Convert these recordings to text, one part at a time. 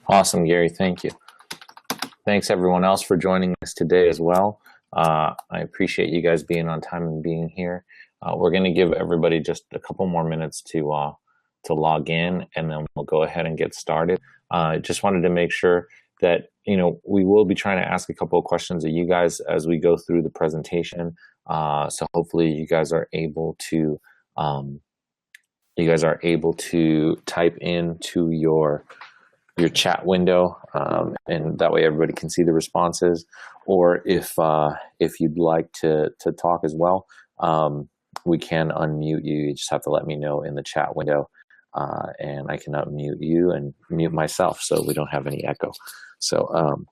Awesome, Gary. Thank you. Thanks everyone else for joining us today as well. I appreciate you guys being on time and being here. We're going to give everybody just a couple more minutes to log in, and then we'll go ahead and get started. Just wanted to make sure that we will be trying to ask a couple of questions of you guys as we go through the presentation. So hopefully you guys are able to type into your chat window, and that way everybody can see the responses. Or if you'd like to talk as well, we can unmute you. You just have to let me know in the chat window, and I can unmute you and mute myself so we don't have any echo. So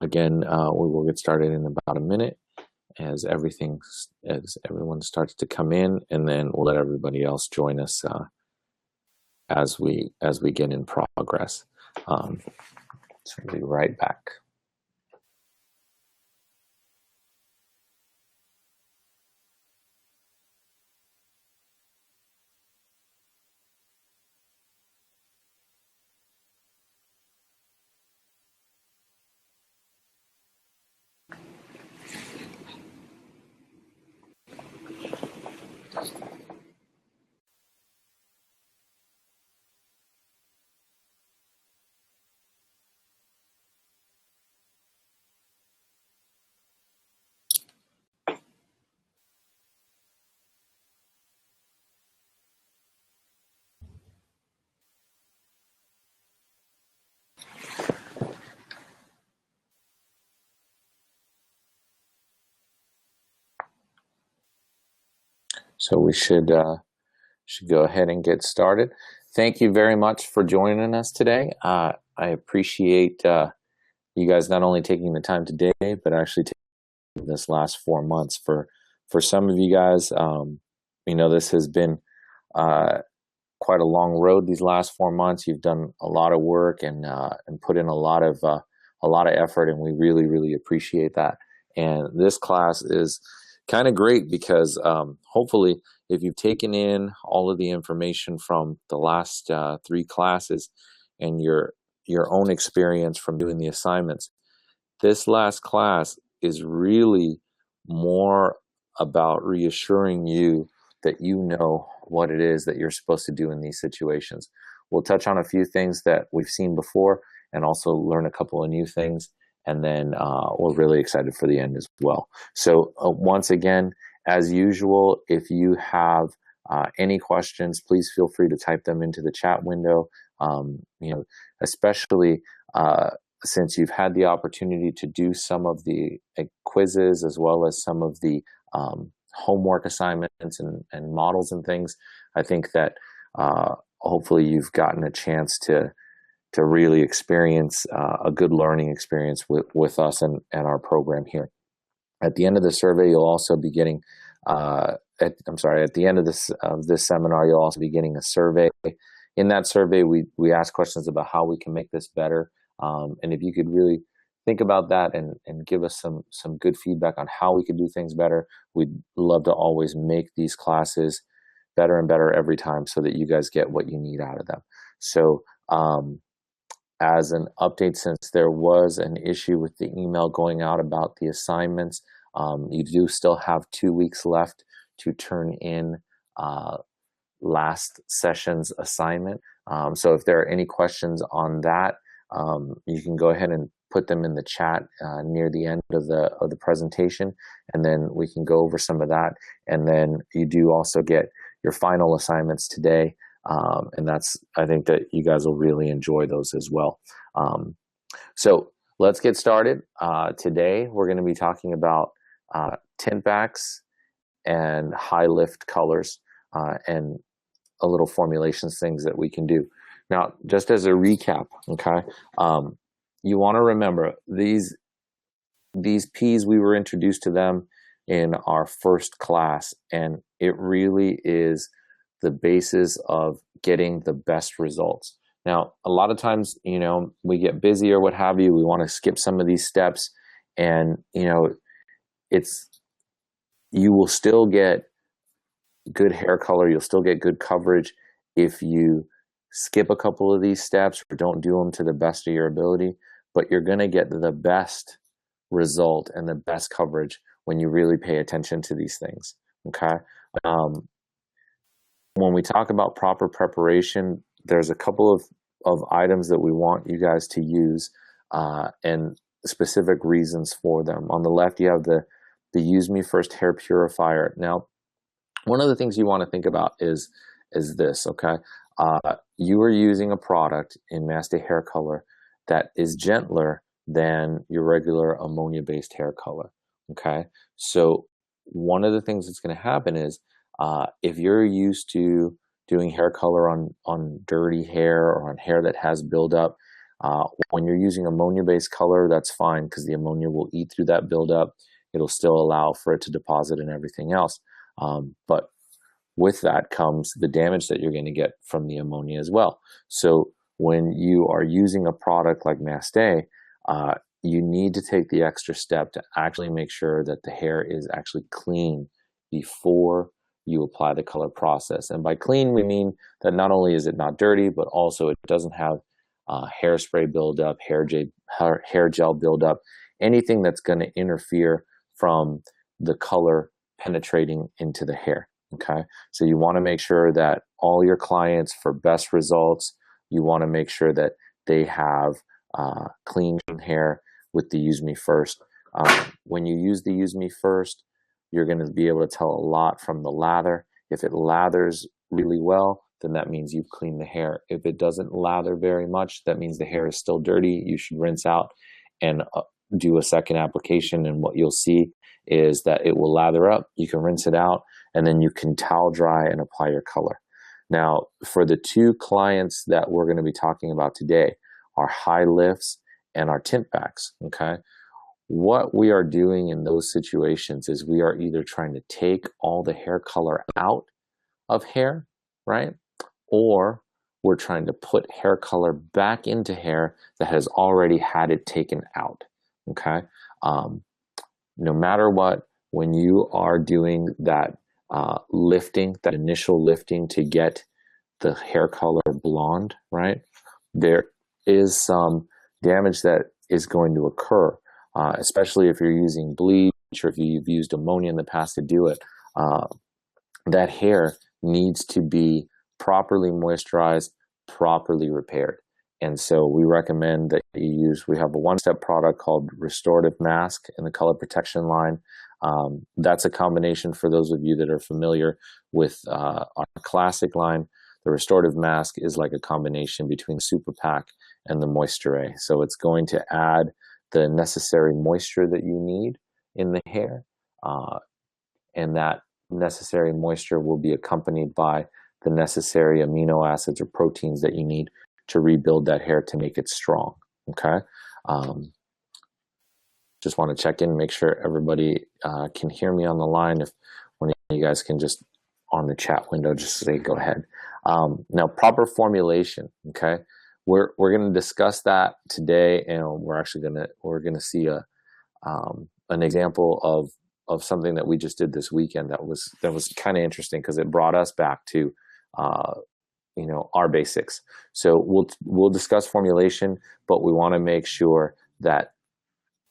again, we will get started in about a minute as everyone starts to come in, and then we'll let everybody else join us as we get in progress. So we'll be right back. So we should go ahead and get started. Thank you very much for joining us today. I appreciate you guys not only taking the time today, but actually taking this last 4 months. For some of you guys, this has been quite a long road. These last 4 months, you've done a lot of work and put in a lot of effort, and we really, really appreciate that. And this class is kind of great because hopefully, if you've taken in all of the information from the last 3 classes and your own experience from doing the assignments, this last class is really more about reassuring you that you know what it is that you're supposed to do in these situations. We'll touch on a few things that we've seen before and also learn a couple of new things. And then we're really excited for the end as well. So once again, as usual, if you have any questions, please feel free to type them into the chat window. Especially since you've had the opportunity to do some of the quizzes as well as some of the homework assignments and models and things. I think that hopefully you've gotten a chance to really experience a good learning experience with us and our program here. At the end of the survey, you'll also be getting, at the end of this seminar, you'll also be getting a survey. In that survey, we ask questions about how we can make this better. And if you could really think about that and give us some good feedback on how we could do things better, we'd love to always make these classes better and better every time so that you guys get what you need out of them. So, as an update, since there was an issue with the email going out about the assignments, you do still have 2 weeks left to turn in last session's assignment. So if there are any questions on that, you can go ahead and put them in the chat near the end of the presentation, and then we can go over some of that. And then you do also get your final assignments today. And I think that you guys will really enjoy those as well. So let's get started. Today, we're going to be talking about tint backs and high lift colors and a little formulations things that we can do. Now, just as a recap, okay, you want to remember these P's, we were introduced to them in our first class, and it really is the basis of getting the best results. Now, a lot of times, we get busy or what have you. We want to skip some of these steps, and you will still get good hair color. You'll still get good coverage if you skip a couple of these steps or don't do them to the best of your ability, but you're going to get the best result and the best coverage when you really pay attention to these things. Okay. When we talk about proper preparation, there's a couple of items that we want you guys to use and specific reasons for them. On the left, you have the Use Me First hair purifier. Now, one of the things you want to think about is this, okay? You are using a product in Mastey hair color that is gentler than your regular ammonia-based hair color, okay? So one of the things that's going to happen is if you're used to doing hair color on dirty hair or on hair that has buildup, when you're using ammonia-based color, that's fine because the ammonia will eat through that buildup. It'll still allow for it to deposit and everything else. But with that comes the damage that you're going to get from the ammonia as well. So when you are using a product like Mastey, you need to take the extra step to actually make sure that the hair is actually clean before you apply the color process. And by clean, we mean that not only is it not dirty, but also it doesn't have hairspray buildup, hair gel buildup, anything that's going to interfere from the color penetrating into the hair. Okay, so you want to make sure that all your clients, for best results, you want to make sure that they have clean hair with the Use Me First. When you use the Use Me First, you're going to be able to tell a lot from the lather. If it lathers really well, then that means you've cleaned the hair. If it doesn't lather very much, that means the hair is still dirty. You should rinse out and do a second application, and what you'll see is that it will lather up. You can rinse it out, and then you can towel dry and apply your color. Now, for the two clients that we're going to be talking about today, our high lifts and our tint backs, okay? What we are doing in those situations is we are either trying to take all the hair color out of hair, right? Or we're trying to put hair color back into hair that has already had it taken out, okay? No matter what, when you are doing that lifting, that initial lifting to get the hair color blonde, right? There is some damage that is going to occur, especially if you're using bleach or if you've used ammonia in the past to do it. That hair needs to be properly moisturized, properly repaired. And so we recommend that we have a one-step product called Restorative Mask in the Color Protection line. That's a combination for those of you that are familiar with our classic line. The Restorative Mask is like a combination between Super Pack and the Moisture. So it's going to add the necessary moisture that you need in the hair. And that necessary moisture will be accompanied by the necessary amino acids or proteins that you need to rebuild that hair to make it strong, okay? Just want to check in, make sure everybody can hear me on the line. If one of you guys can just, on the chat window, just say, go ahead. Now, proper formulation, okay? We're going to discuss that today, and we're going to see an example of something that we just did this weekend that was kind of interesting because it brought us back to our basics. So we'll discuss formulation, but we want to make sure that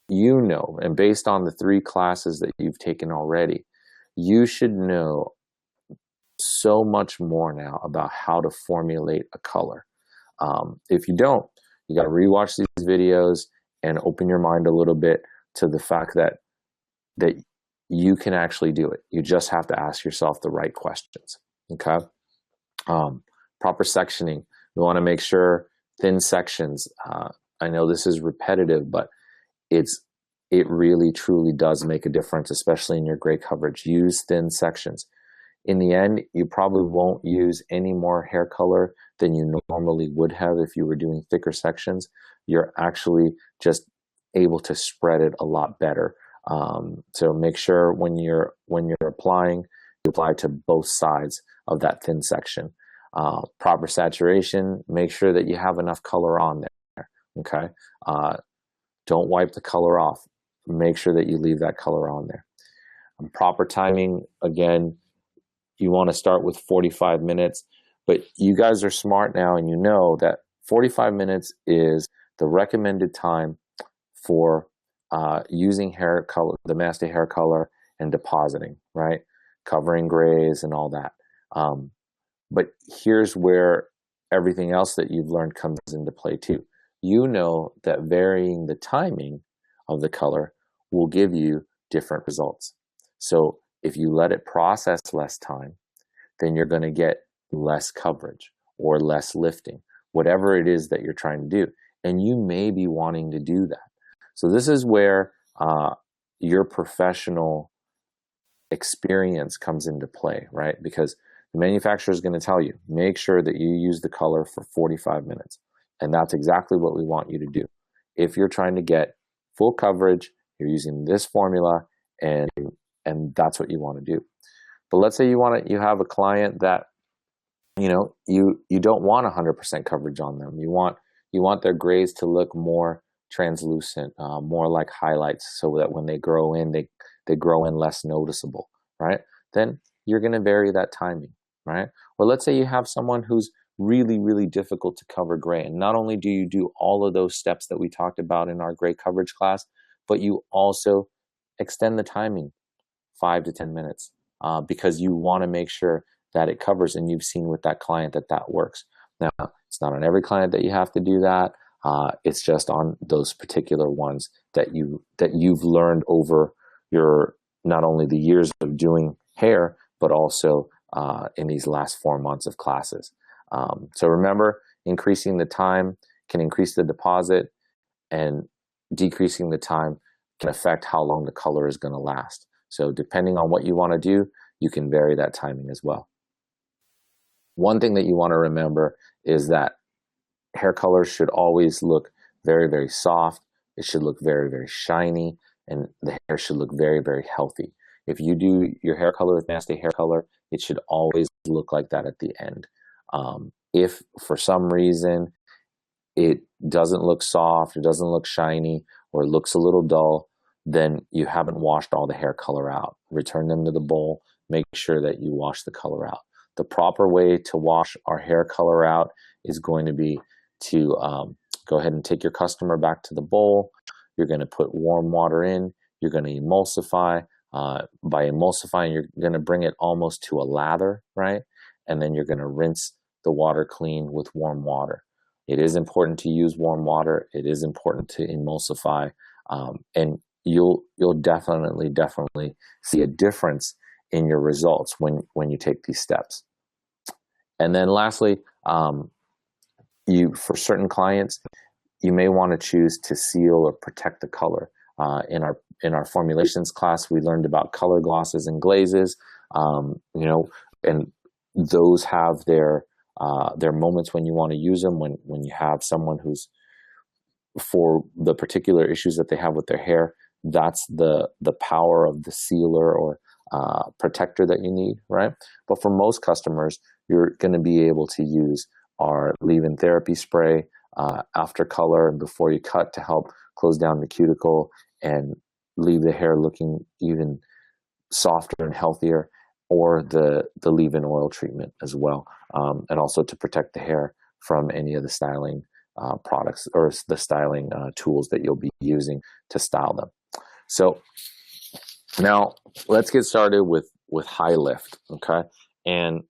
and based on the 3 classes that you've taken already, you should know so much more now about how to formulate a color. If you don't, you got to rewatch these videos and open your mind a little bit to the fact that you can actually do it. You just have to ask yourself the right questions, okay? Proper sectioning. We want to make sure thin sections. I know this is repetitive, but it really truly does make a difference, especially in your gray coverage. Use thin sections. In the end, you probably won't use any more hair color than you normally would have if you were doing thicker sections. You're actually just able to spread it a lot better. So make sure when you're applying, you apply to both sides of that thin section. Proper saturation, make sure that you have enough color on there, okay? Don't wipe the color off. Make sure that you leave that color on there. Proper timing, again, you want to start with 45 minutes, But you guys are smart now, and you know that 45 minutes is the recommended time for using hair color, the Mastey hair color, and depositing, right? Covering grays and all that. But here's where everything else that you've learned comes into play too. You know that varying the timing of the color will give you different results. So if you let it process less time, then you're going to get less coverage or less lifting, whatever it is that you're trying to do. And you may be wanting to do that. So this is where your professional experience comes into play, right? Because the manufacturer is going to tell you, make sure that you use the color for 45 minutes. And that's exactly what we want you to do. If you're trying to get full coverage, you're using this formula, and that's what you want to do. But let's say you have a client that you don't want 100% coverage on them. You want their grays to look more translucent, more like highlights, so that when they grow in, they grow in less noticeable, right? Then you're going to vary that timing, right? Or let's say you have someone who's really, really difficult to cover gray. And not only do you do all of those steps that we talked about in our gray coverage class, but you also extend the timing 5 to 10 minutes because you want to make sure that it covers, and you've seen with that client that works. Now, it's not on every client that you have to do that. It's just on those particular ones that you've learned over your not only the years of doing hair, but also in these last 4 months of classes. So remember, increasing the time can increase the deposit, and decreasing the time can affect how long the color is going to last. So depending on what you want to do, you can vary that timing as well. One thing that you want to remember is that hair colors should always look very, very soft. It should look very, very shiny, and the hair should look very, very healthy. If you do your hair color with Mastey hair color, it should always look like that at the end. If for some reason it doesn't look soft, it doesn't look shiny, or it looks a little dull, then you haven't washed all the hair color out. Return them to the bowl. Make sure that you wash the color out. The proper way to wash our hair color out is going to be to go ahead and take your customer back to the bowl. You're going to put warm water in. You're going to emulsify. By emulsifying, you're going to bring it almost to a lather, right? And then you're going to rinse the water clean with warm water. It is important to use warm water. It is important to emulsify, and you'll definitely see a difference in your results when you take these steps. And then lastly, for certain clients, you may want to choose to seal or protect the color. In our formulations class, we learned about color glosses and glazes, and those have their moments when you want to use them, when you have someone who's, for the particular issues that they have with their hair, that's the power of the sealer or protector that you need, right? But for most customers, you're going to be able to use our leave-in therapy spray after color and before you cut to help close down the cuticle and leave the hair looking even softer and healthier, or the leave-in oil treatment as well, and also to protect the hair from any of the styling products or the styling tools that you'll be using to style them. So now let's get started with high lift, okay? And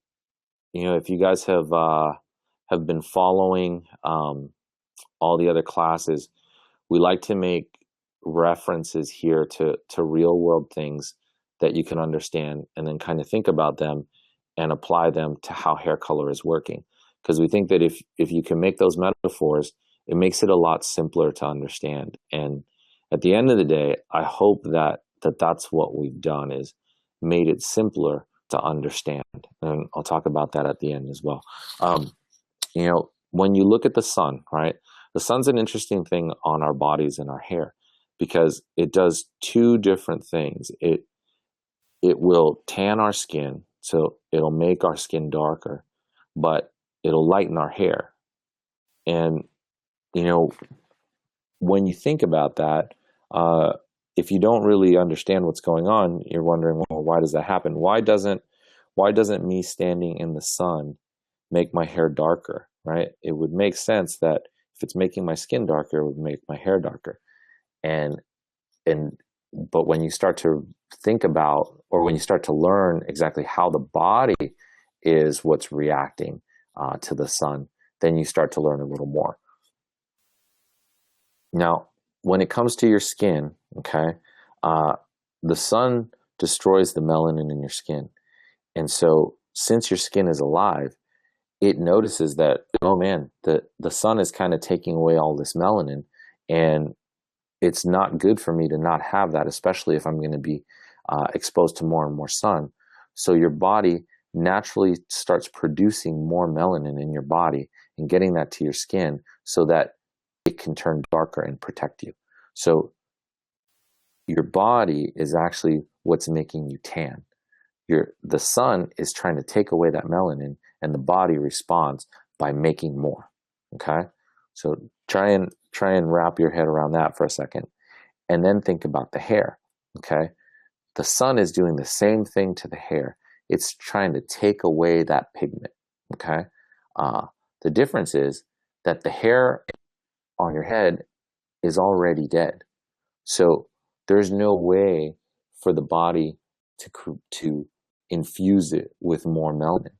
if you guys have been following all the other classes, we like to make references here to real world things that you can understand, and then kind of think about them and apply them to how hair color is working. Because we think that if you can make those metaphors, it makes it a lot simpler to understand. And at the end of the day, I hope that's what we've done, is made it simpler to understand. And I'll talk about that at the end as well. When you look at the sun, right? The sun's an interesting thing on our bodies and our hair because it does two different things. It will tan our skin, so it'll make our skin darker, but it'll lighten our hair. And, when you think about that, if you don't really understand what's going on, you're wondering, well, why does that happen? Why doesn't me standing in the sun make my hair darker, right? It would make sense that if it's making my skin darker, it would make my hair darker. And and but when you start to think about, or when you start to learn exactly how the body is what's reacting to the sun, then you start to learn a little more. Now, when it comes to your skin, okay, the sun destroys the melanin in your skin. And so since your skin is alive, it notices that, oh man, the sun is kind of taking away all this melanin, and it's not good for me to not have that, especially if I'm going to be exposed to more and more sun. So your body naturally starts producing more melanin in your body and getting that to your skin so that it can turn darker and protect you. So your body is actually what's making you tan. The sun is trying to take away that melanin, and the body responds by making more. Okay, so try and wrap your head around that for a second, and then think about the hair. Okay, the sun is doing the same thing to the hair. It's trying to take away that pigment. Okay, the difference is that the hair on your head is already dead, so there's no way for the body to infuse it with more melanin.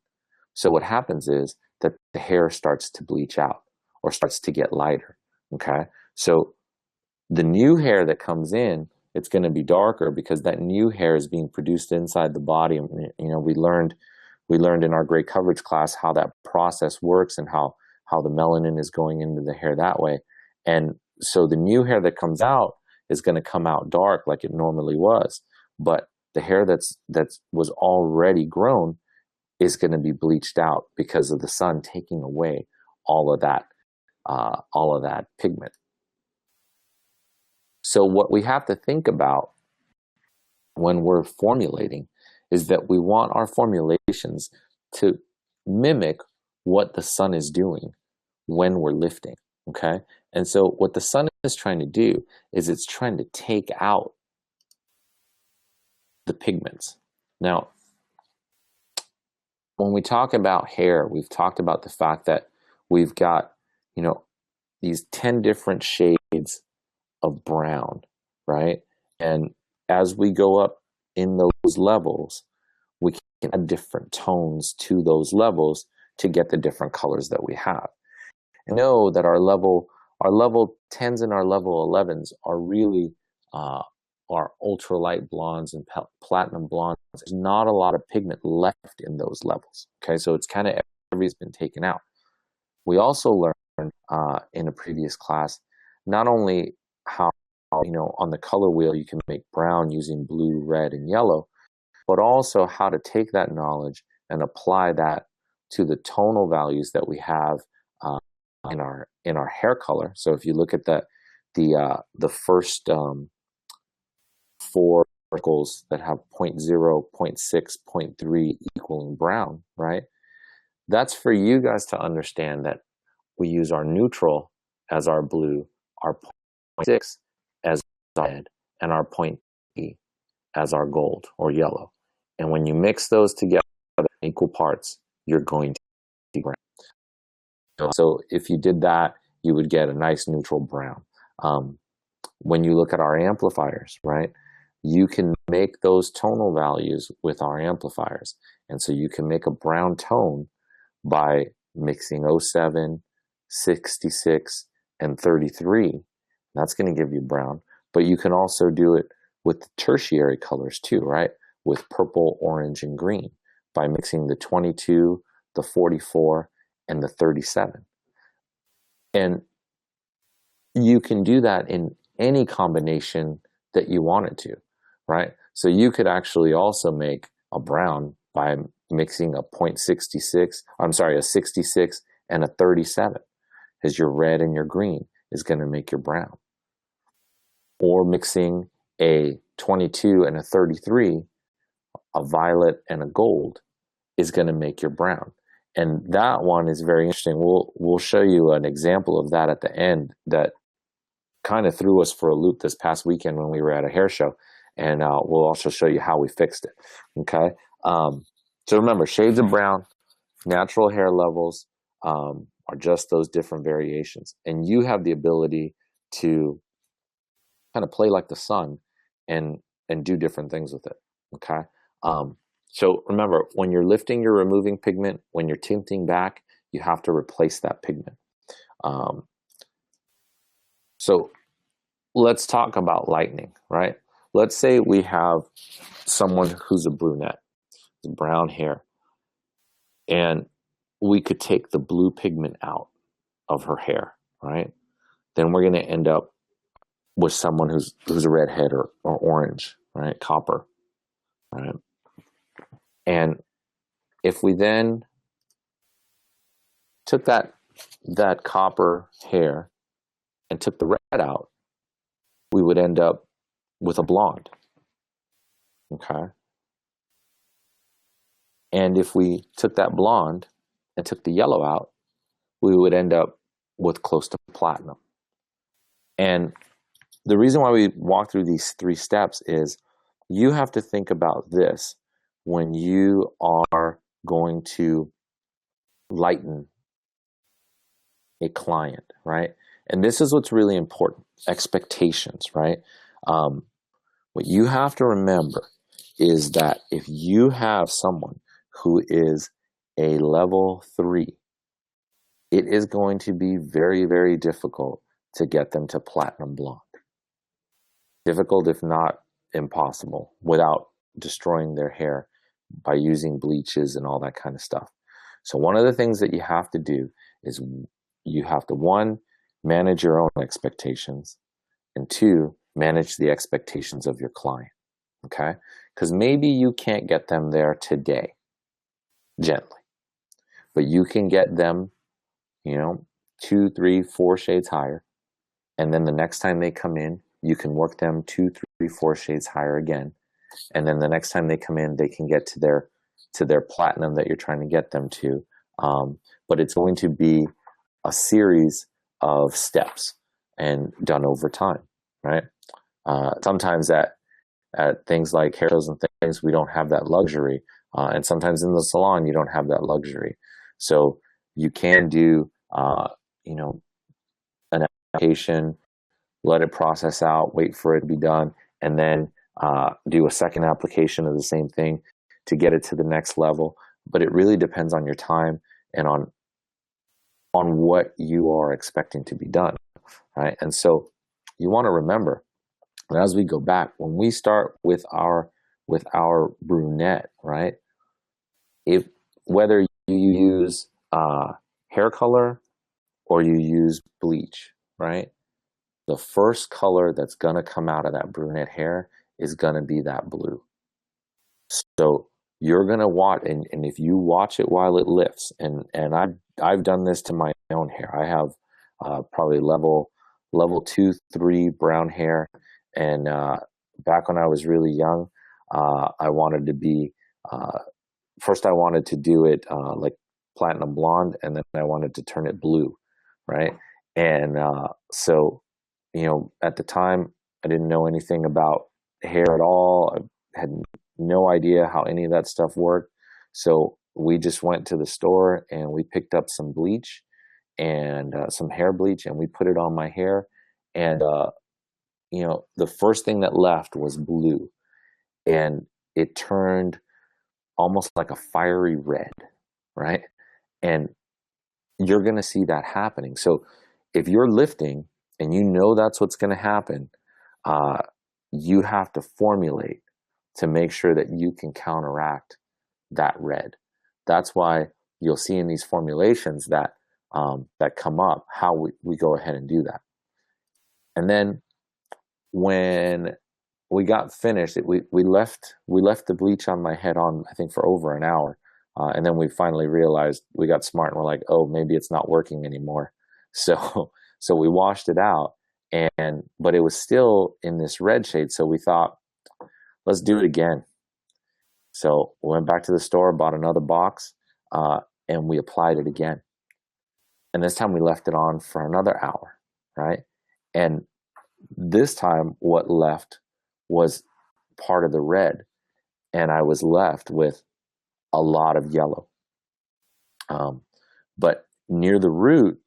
So what happens is that the hair starts to bleach out or starts to get lighter. Okay, so the new hair that comes in, it's going to be darker because that new hair is being produced inside the body. You know, we learned in our gray coverage class how that process works and how the melanin is going into the hair that way. And so the new hair that comes out is going to come out dark like it normally was, but the hair that was already grown is going to be bleached out because of the sun taking away all of that pigment. So what we have to think about when we're formulating is that we want our formulations to mimic what the sun is doing when we're lifting. Okay, and so what the sun is trying to do is it's trying to take out the pigments. Now, when we talk about hair, we've talked about the fact that we've got, you know, these 10 different shades of brown, right? And as we go up in those levels, we can add different tones to those levels to get the different colors that we have. And know that our level 10s and our level 11s are really our ultralight blondes and platinum blondes. There's not a lot of pigment left in those levels. Okay, so it's kind of everything's been taken out. We also learned in a previous class not only how, you know, on the color wheel you can make brown using blue, red, and yellow, but also how to take that knowledge and apply that to the tonal values that we have in our hair color. So if you look at the first 4 circles that have 0.0, 0.6, 0.3 equaling brown, right? That's for you guys to understand that we use our neutral as our blue, our 0.6 as our red, and our 0.3 as our gold or yellow. And when you mix those together in equal parts, you're going to see brown. So if you did that, you would get a nice neutral brown. When you look at our amplifiers, right, you can make those tonal values with our amplifiers. And so you can make a brown tone by mixing 07, 66, and 33. That's going to give you brown. But you can also do it with the tertiary colors too, right? With purple, orange, and green by mixing the 22, the 44, and the 37. And you can do that in any combination that you wanted to, right? So you could actually also make a brown by mixing a 0.66, a 66 and a 37, because your red and your green is going to make your brown. Or mixing a 22 and a 33, a violet and a gold is going to make your brown. And that one is very interesting. We'll show you an example of that at the end that kind of threw us for a loop this past weekend when we were at a hair show. And we'll also show you how we fixed it. Okay. So remember, shades of brown, Natural hair levels are just those different variations. And you have the ability to kind of play like the sun and do different things with it. Okay. Um, so remember, when you're lifting, you're removing pigment. When you're tinting back, you have to replace that pigment. Um, so let's talk about lightening, right? Let's say we have someone who's a brunette, brown hair, and we could take the blue pigment out of her hair, right? Then we're going to end up with someone who's a redhead or orange, right? Copper, right? And if we then took that copper hair and took the red out, we would end up with a blonde. Okay. And if we took that blonde and took the yellow out, we would end up with close to platinum. And the reason why we walk through these 3 steps is you have to think about this when you are going to lighten a client, right? And this is what's really important, expectations, right? What you have to remember is that if you have someone who is a level 3, it is going to be very, very difficult to get them to platinum blonde. Difficult, if not impossible, without destroying their hair by using bleaches and all that kind of stuff. So one of the things that you have to do is you have to, 1, manage your own expectations, and 2, manage the expectations of your client, okay? Because maybe you can't get them there today, gently, but you can get them, 2, 3, 4 shades higher, and then the next time they come in, you can work them 2, 3, 4 shades higher again, and then the next time they come in, they can get to their platinum that you're trying to get them to. But it's going to be a series of steps and done over time, right? Sometimes at things like hair shows and things, we don't have that luxury. And sometimes in the salon, you don't have that luxury. So you can do, an application, let it process out, wait for it to be done, and then do a second application of the same thing to get it to the next level. But it really depends on your time and on what you are expecting to be done, right? And so you want to remember, as we go back, when we start with our brunette, right? If whether you use hair color or you use bleach, right? The first color that's going to come out of that brunette hair is going to be that blue. So you're going to watch, and if you watch it while it lifts, and I've done this to my own hair. I have probably level 2, 3 brown hair, and back when I was really young, I wanted to be first I wanted to do it like platinum blonde, and then I wanted to turn it blue, right? And so at the time, I didn't know anything about hair at all. I had no idea how any of that stuff worked. So we just went to the store and we picked up some bleach and some hair bleach, and we put it on my hair. And, the first thing that left was blue, and it turned almost like a fiery red, right? And you're going to see that happening. So if you're lifting and you know that's what's going to happen, you have to formulate to make sure that you can counteract that red. That's why you'll see in these formulations that come up how we go ahead and do that. And then when we got finished, we left the bleach on my head on, I think, for over an hour. And then we finally realized, we got smart and we're like, oh, maybe it's not working anymore. So we washed it out, but it was still in this red shade. So we thought, let's do it again. So we went back to the store, bought another box, and we applied it again. And this time we left it on for another hour, right? And this time what left was part of the red, and I was left with a lot of yellow. But near the root,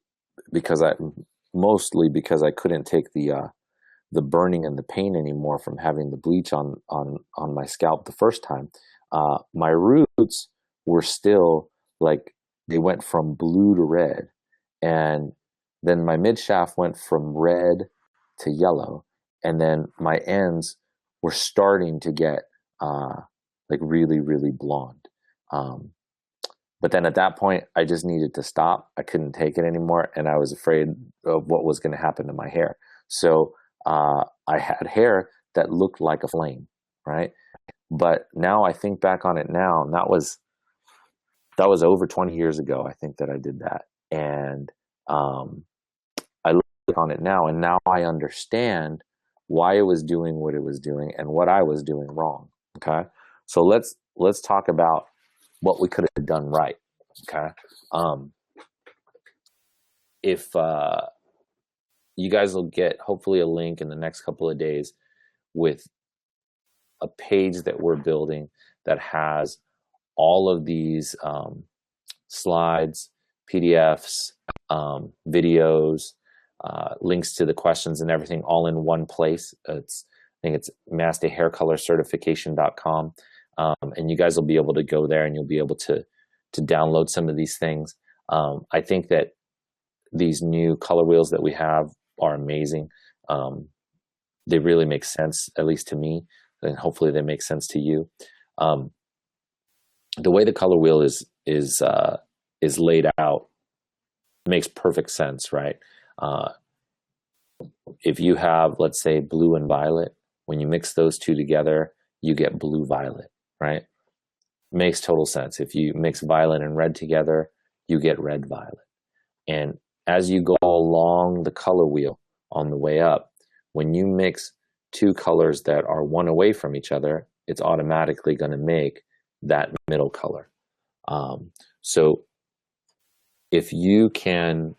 mostly because I couldn't take the burning and the pain anymore from having the bleach on my scalp the first time. My roots were still like, they went from blue to red, and then my mid shaft went from red to yellow, and then my ends were starting to get like really, really blonde. But then at that point, I just needed to stop. I couldn't take it anymore, and I was afraid of what was going to happen to my hair. So I had hair that looked like a flame, right? But now I think back on it now, and that was over 20 years ago, I think, that I did that. And I look on it now, and now I understand why it was doing what it was doing and what I was doing wrong. Okay, so let's talk about what we could have done right. Okay, if you guys will get hopefully a link in the next couple of days with a page that we're building that has all of these slides, PDFs, videos, links to the questions and everything, all in one place. I think it's masteyhaircolorcertification.com. And you guys will be able to go there, and you'll be able to download some of these things. I think that these new color wheels that we have are amazing. They really make sense, at least to me, and hopefully they make sense to you. The way the color wheel is laid out makes perfect sense, right? If you have, let's say, blue and violet, when you mix those two together, you get blue violet, right? Makes total sense. If you mix violet and red together, you get red violet. And as you go along the color wheel on the way up, when you mix two colors that are one away from each other, it's automatically going to make that middle color. So if you can,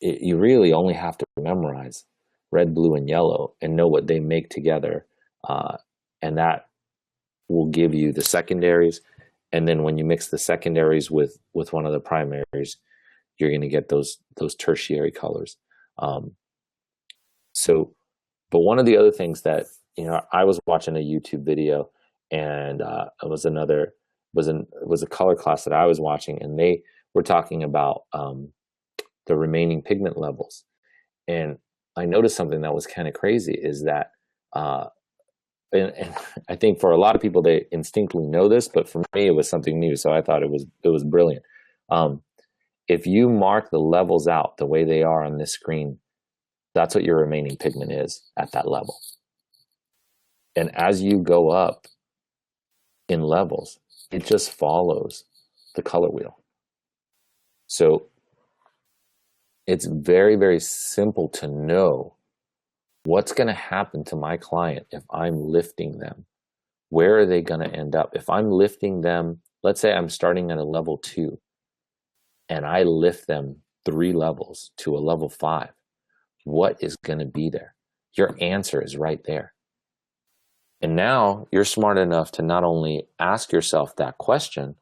you really only have to memorize red, blue, and yellow and know what they make together. And that will give you the secondaries. And then when you mix the secondaries with one of the primaries, you're going to get those tertiary colors. But one of the other things that, I was watching a YouTube video, and it was a color class that I was watching, and they were talking about the remaining pigment levels. And I noticed something that was kind of crazy, is that and I think for a lot of people, they instinctively know this, but for me, it was something new. So I thought it was brilliant. If you mark the levels out the way they are on this screen, that's what your remaining pigment is at that level. And as you go up in levels, it just follows the color wheel. So it's very, very simple to know what's going to happen to my client if I'm lifting them. Where are they going to end up? If I'm lifting them, let's say I'm starting at a level 2, and I lift them 3 levels to a level 5, what is going to be there? Your answer is right there. And now you're smart enough to not only ask yourself that question,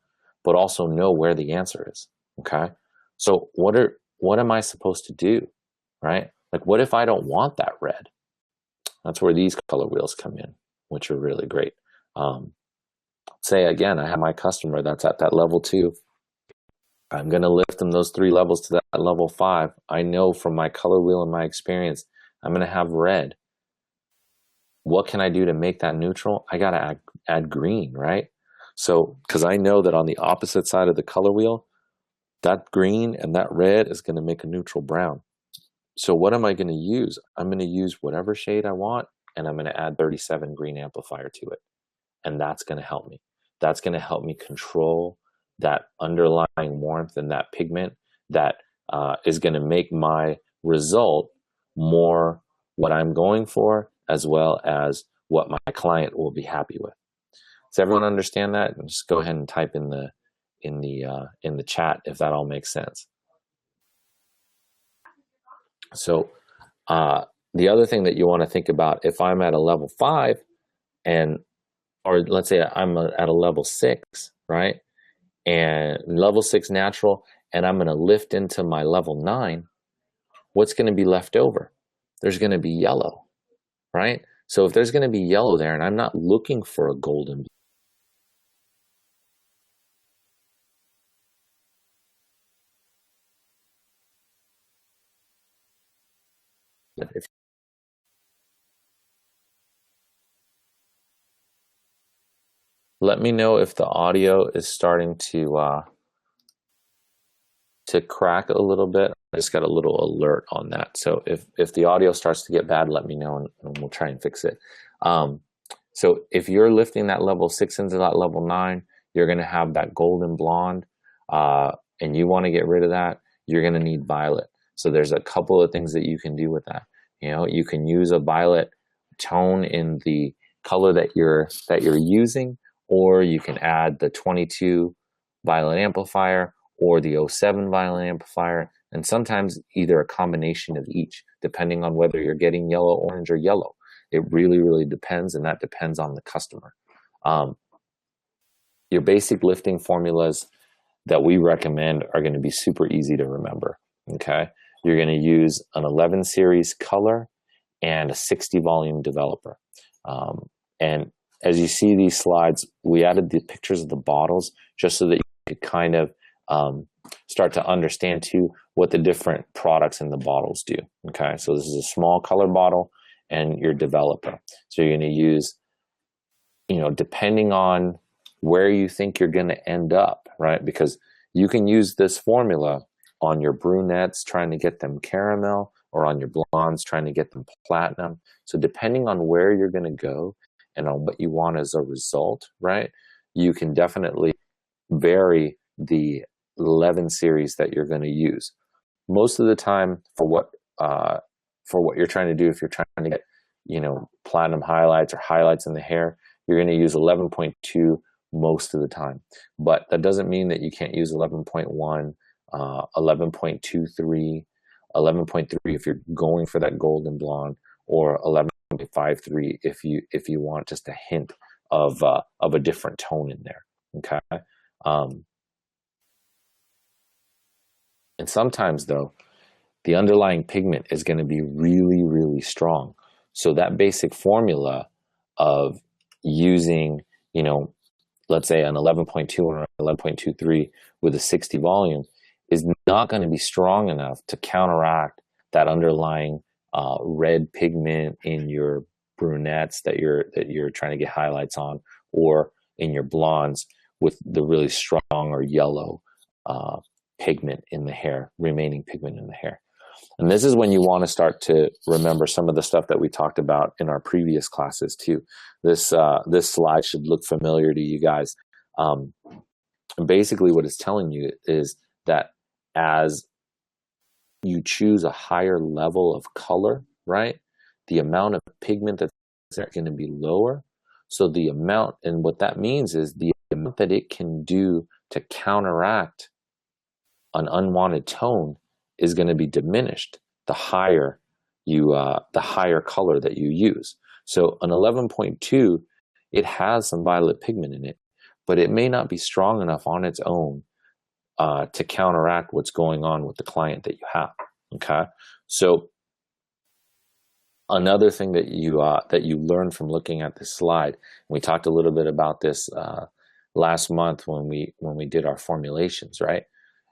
but also know where the answer is. Okay. So what am I supposed to do? Right? Like, what if I don't want that red? That's where these color wheels come in, which are really great. Say again, I have my customer that's at that level 2. I'm going to lift them those 3 levels to that level 5. I know from my color wheel and my experience, I'm going to have red. What can I do to make that neutral? I got to add green, right? So, because I know that on the opposite side of the color wheel, that green and that red is going to make a neutral brown. So what am I going to use? I'm going to use whatever shade I want, and I'm going to add 37 green amplifier to it. And that's going to help me. That's going to help me control that underlying warmth and that pigment that is going to make my result more what I'm going for, as well as what my client will be happy with. Does everyone understand that? And just go ahead and type in the chat if that all makes sense. So the other thing that you want to think about, if I'm at a level 5, or let's say I'm at a level 6, right? and level 6 natural, and I'm going to lift into my level 9, what's going to be left over? There's going to be yellow, right? So if there's going to be yellow there and I'm not looking for a golden, if, let me know if the audio is starting to crack a little bit. I just got a little alert on that. So if the audio starts to get bad, let me know and we'll try and fix it. So if you're lifting that level 6 into that level 9, you're going to have that golden blonde, and you want to get rid of that, you're going to need violet. So there's a couple of things that you can do with that. You know, you can use a violet tone in the color that you're using, or you can add the 22 violet amplifier or the 07 violet amplifier, and sometimes either a combination of each, depending on whether you're getting yellow, orange, or yellow. It really, really depends, and that depends on the customer. Your basic lifting formulas that we recommend are going to be super easy to remember, okay? You're going to use an 11 series color and a 60 volume developer. And as you see these slides, we added the pictures of the bottles just so that you could kind of start to understand too what the different products in the bottles do, okay? So this is a small color bottle and your developer. So you're going to use, you know, depending on where you think you're going to end up, right? Because you can use this formula on your brunettes trying to get them caramel, or on your blondes trying to get them platinum. So depending on where you're going to go and on what you want as a result, right, you can definitely vary the 11 series that you're going to use. Most of the time, for what you're trying to do, if you're trying to get, you know, platinum highlights or highlights in the hair, you're going to use 11.2 most of the time. But that doesn't mean that you can't use 11.1, 11.23, 11.3 if you're going for that golden blonde, or 11.53 if you want just a hint of a different tone in there. Okay. And sometimes though, the underlying pigment is going to be really, really strong. So that basic formula of using, you know, let's say an 11.2 or 11.23 with a 60 volume is not going to be strong enough to counteract that underlying red pigment in your brunettes that you're trying to get highlights on, or in your blondes with the really strong or yellow pigment in the hair, remaining pigment in the hair. And this is when you want to start to remember some of the stuff that we talked about in our previous classes too. This slide should look familiar to you guys. Basically what it's telling you is that as you choose a higher level of color, right, the amount of pigment that's going to be lower. So the amount, and what that means is the amount that it can do to counteract an unwanted tone is going to be diminished the higher the higher color that you use. So an 11.2, it has some violet pigment in it, but it may not be strong enough on its own to counteract what's going on with the client that you have. Okay, so another thing that you learn from looking at this slide, we talked a little bit about this last month when we did our formulations, right?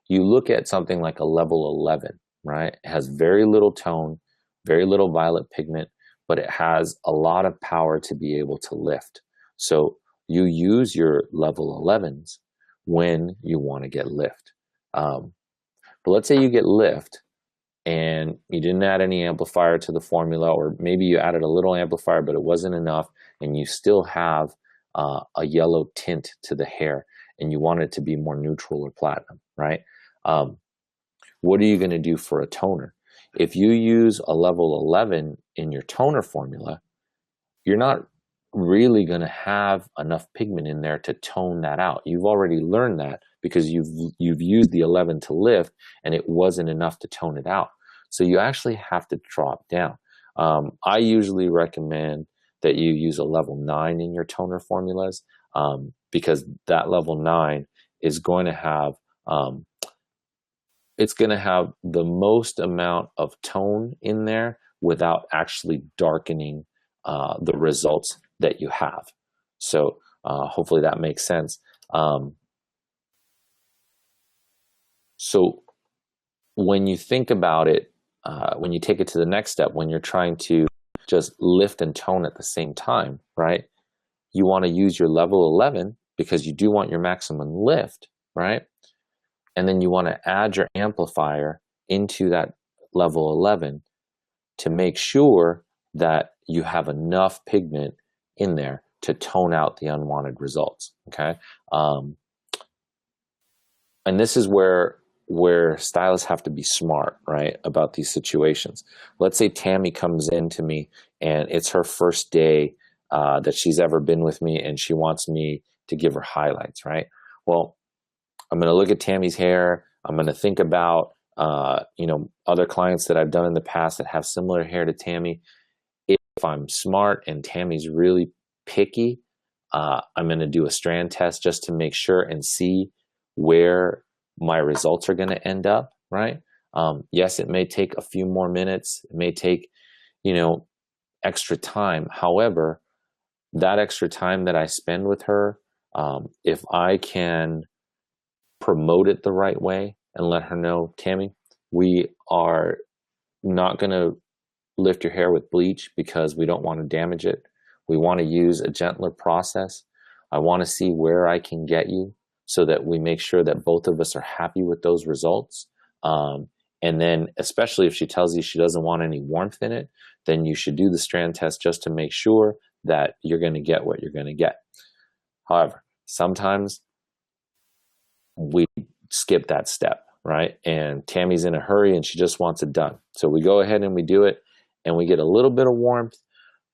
You look at something like a level 11, right? It has very little tone, very little violet pigment, but it has a lot of power to be able to lift. So you use your level 11s when you want to get lift. But let's say you get lift and you didn't add any amplifier to the formula, or maybe you added a little amplifier, but it wasn't enough, and you still have a yellow tint to the hair, and you want it to be more neutral or platinum, right? What are you going to do for a toner? If you use a level 11 in your toner formula, you're not really going to have enough pigment in there to tone that out. You've already learned that because you've used the 11 to lift and it wasn't enough to tone it out. So you actually have to drop down. I usually recommend that you use a level 9 in your toner formulas because that level 9 is going to have it's going to have the most amount of tone in there without actually darkening the results that you have. So hopefully that makes sense. So when you think about it, when you take it to the next step, when you're trying to just lift and tone at the same time, right? You want to use your level 11 because you do want your maximum lift, right? And then you want to add your amplifier into that level 11 to make sure that you have enough pigment in there to tone out the unwanted results, okay? And this is where stylists have to be smart, right, about these situations. Let's say Tammy comes in to me and it's her first day that she's ever been with me, and she wants me to give her highlights, right? Well, I'm going to look at Tammy's hair. I'm going to think about, other clients that I've done in the past that have similar hair to Tammy. If I'm smart and Tammy's really picky, I'm going to do a strand test just to make sure and see where my results are going to end up, right? Yes, it may take a few more minutes. It may take, extra time. However, that extra time that I spend with her, if I can promote it the right way and let her know, Tammy, we are not going to lift your hair with bleach because we don't want to damage it. We want to use a gentler process. I want to see where I can get you so that we make sure that both of us are happy with those results. And then, especially if she tells you she doesn't want any warmth in it, then you should do the strand test just to make sure that you're going to get what you're going to get. However, sometimes we skip that step, right? And Tammy's in a hurry and she just wants it done. So we go ahead and we do it, and we get a little bit of warmth,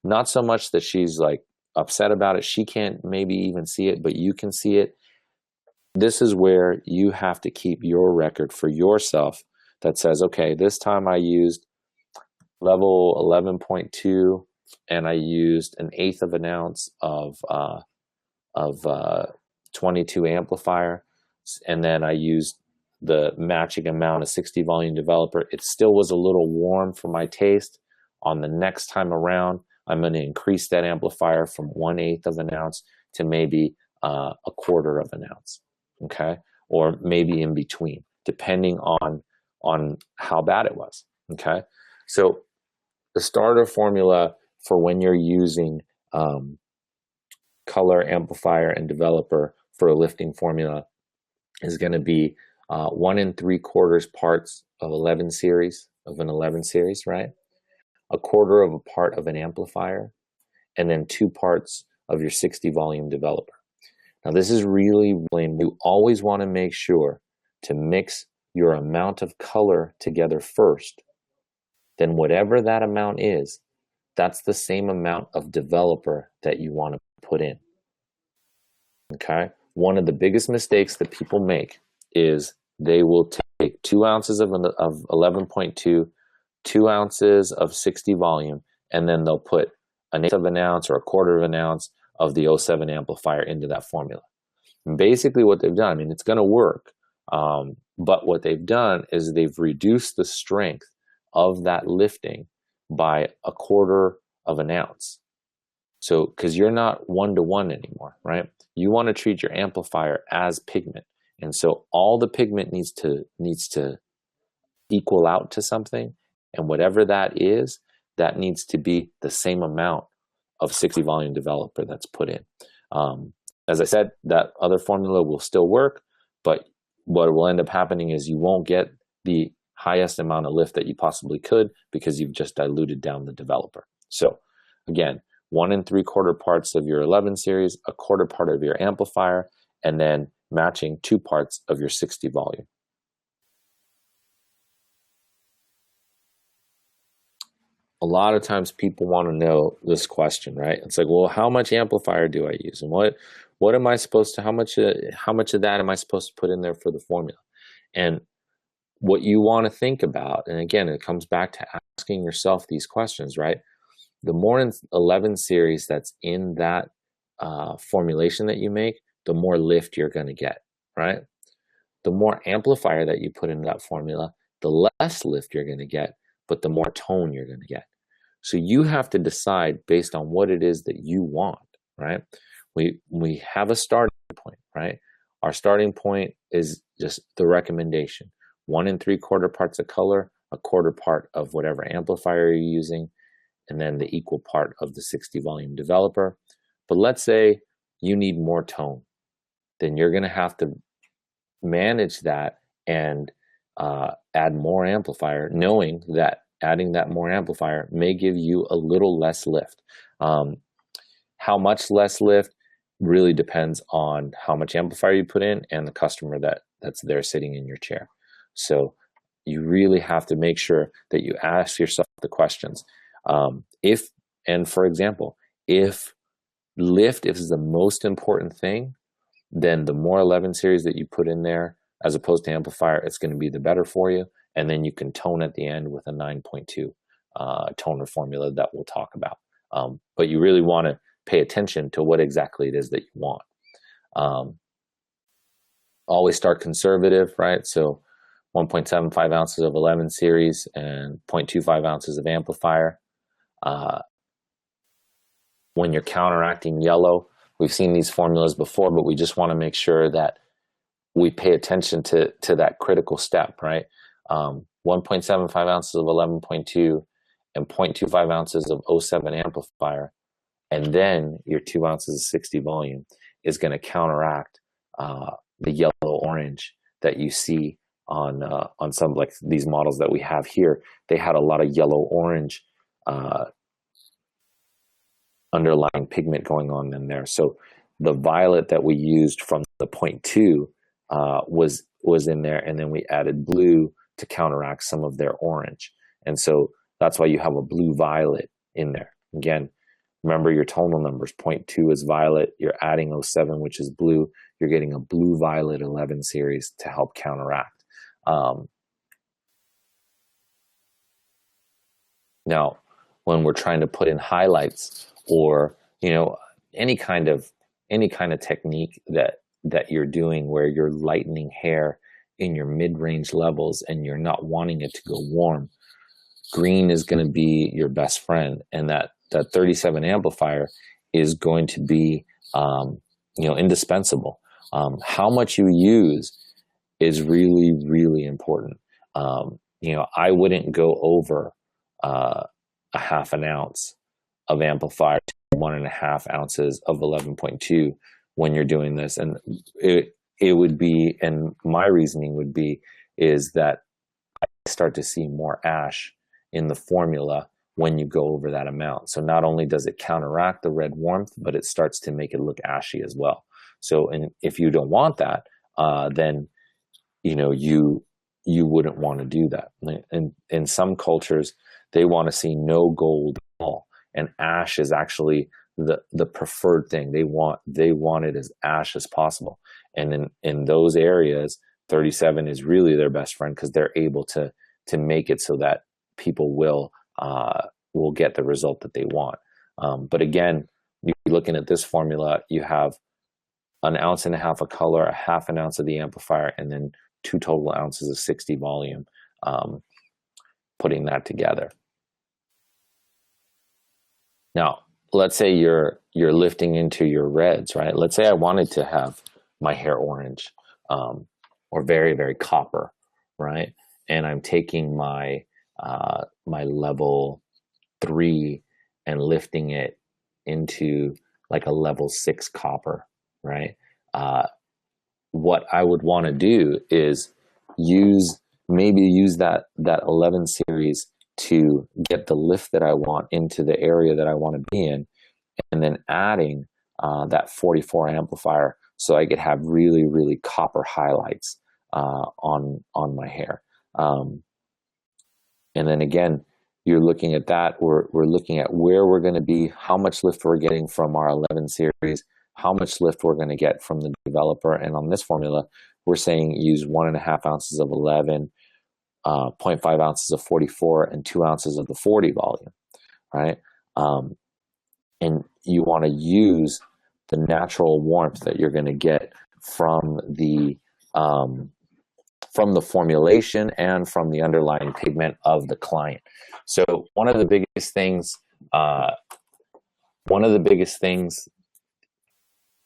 not so much that she's like upset about it. She can't maybe even see it, but you can see it. This is where you have to keep your record for yourself that says, okay, this time I used level 11.2 and I used 1/8 of an ounce of 22 amplifier, and then I used the matching amount of 60 volume developer. It still was a little warm for my taste. On the next time around, I'm going to increase that amplifier from 1/8 of an ounce to maybe 1/4 of an ounce, okay? Or maybe in between, depending on how bad it was, okay? So the starter formula for when you're using color, amplifier, and developer for a lifting formula is going to be 1 3/4 parts of 11 series, of an 11 series, right? 1/4 of a part of an amplifier, and then 2 parts of your 60 volume developer. Now this is really important. You always want to make sure to mix your amount of color together first. Then whatever that amount is, that's the same amount of developer that you want to put in. Okay? One of the biggest mistakes that people make is they will take 2 ounces of 11.2, 2 ounces of 60 volume, and then they'll put 1/8 of an ounce or 1/4 of an ounce of the 07 amplifier into that formula. And basically what they've done, I mean, it's going to work, but what they've done is they've reduced the strength of that lifting by 1/4 of an ounce. So, because you're not 1-to-1 anymore, right? You want to treat your amplifier as pigment. And so all the pigment needs to equal out to something. And whatever that is, that needs to be the same amount of 60 volume developer that's put in. As I said, that other formula will still work, but what will end up happening is you won't get the highest amount of lift that you possibly could because you've just diluted down the developer. So again, 1 3/4 parts of your 11 series, 1/4 part of your amplifier, and then matching 2 parts of your 60 volume. A lot of times people want to know this question, right? It's like, well, how much amplifier do I use? And what am I supposed to, how much of that am I supposed to put in there for the formula? And what you want to think about, and again, it comes back to asking yourself these questions, right? The more 11 series that's in that formulation that you make, the more lift you're going to get, right? The more amplifier that you put into that formula, the less lift you're going to get, but the more tone you're going to get. So you have to decide based on what it is that you want, right? We have a starting point, right? Our starting point is just the recommendation. 1 3/4 parts of color, a quarter part of whatever amplifier you're using, and then the equal part of the 60 volume developer. But let's say you need more tone, then you're going to have to manage that and add more amplifier, knowing that adding that more amplifier may give you a little less lift. How much less lift really depends on how much amplifier you put in and the customer that's there sitting in your chair. So you really have to make sure that you ask yourself the questions. For example, if lift is the most important thing, then the more 11 series that you put in there, as opposed to amplifier, it's going to be the better for you. And then you can tone at the end with a 9.2 toner formula that we'll talk about. But you really want to pay attention to what exactly it is that you want. Always start conservative, right? So 1.75 ounces of 11 series and 0.25 ounces of amplifier. When you're counteracting yellow, we've seen these formulas before, but we just want to make sure that we pay attention to that critical step, right? 1.75 ounces of 11.2 and 0.25 ounces of 07 amplifier, and then your 2 ounces of 60 volume is going to counteract the yellow-orange that you see on some like these models that we have here. They had a lot of yellow-orange underlying pigment going on in there. So the violet that we used from the 0.2 was in there, and then we added blue to counteract some of their orange. And so that's why you have a blue violet in there. Again, remember your tonal numbers. 0.2 is violet. You're adding 07, which is blue. You're getting a blue violet 11 series to help counteract. Now, when we're trying to put in highlights or any kind of technique that you're doing where you're lightening hair in your mid-range levels and you're not wanting it to go warm, green is going to be your best friend, and that 37 amplifier is going to be indispensable. How much you use is really, really important. I wouldn't go over a half an ounce of amplifier to 1.5 ounces of 11.2 when you're doing this. And it would be, and my reasoning would be, is that I start to see more ash in the formula when you go over that amount. So not only does it counteract the red warmth, but it starts to make it look ashy as well. So, and if you don't want that, then you wouldn't want to do that. And in some cultures, they want to see no gold at all, and ash is actually the preferred thing. They want it as ash as possible. And in those areas, 37 is really their best friend, because they're able to make it so that people will get the result that they want. But again, you're looking at this formula, you have 1.5 ounces of color, a 1/2 ounce of the amplifier, and then 2 total ounces of 60 volume, putting that together. Now, let's say you're lifting into your reds, right? Let's say I wanted to have my hair orange, or very, very copper, right? And I'm taking my level 3 and lifting it into like a level 6 copper, right? What I would want to do is use that 11 series to get the lift that I want into the area that I want to be in, and then adding that 44 amplifier so I could have really, really copper highlights on my hair. And then again, you're looking at that. We're looking at where we're going to be, how much lift we're getting from our 11 series, how much lift we're going to get from the developer. And on this formula, we're saying use 1.5 ounces of 11, 0.5 ounces of 44, and 2 ounces of the 40 volume, right? And you want to use the natural warmth that you're going to get from the from the formulation and from the underlying pigment of the client. So one of the biggest things,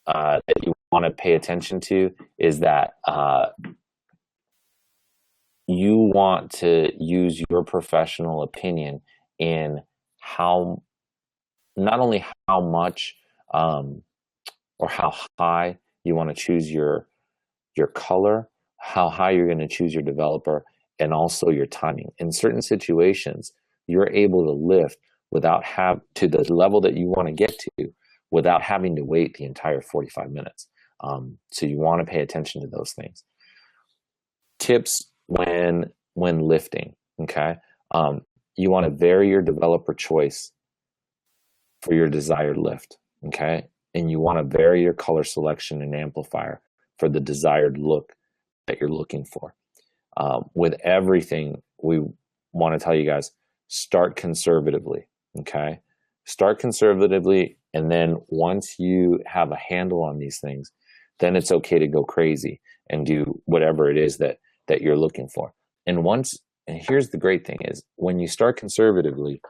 that you want to pay attention to is that you want to use your professional opinion in how, not only how much or how high you want to choose your color, how high you're going to choose your developer, and also your timing. In certain situations, you're able to lift without to the level that you want to get to without having to wait the entire 45 minutes. So you want to pay attention to those things. Tips when lifting, okay? You want to vary your developer choice for your desired lift, okay? And you want to vary your color selection and amplifier for the desired look that you're looking for. With everything, we want to tell you guys, start conservatively, okay? Start conservatively, and then once you have a handle on these things, then it's okay to go crazy and do whatever it is that you're looking for. And here's the great thing is, when you start conservatively,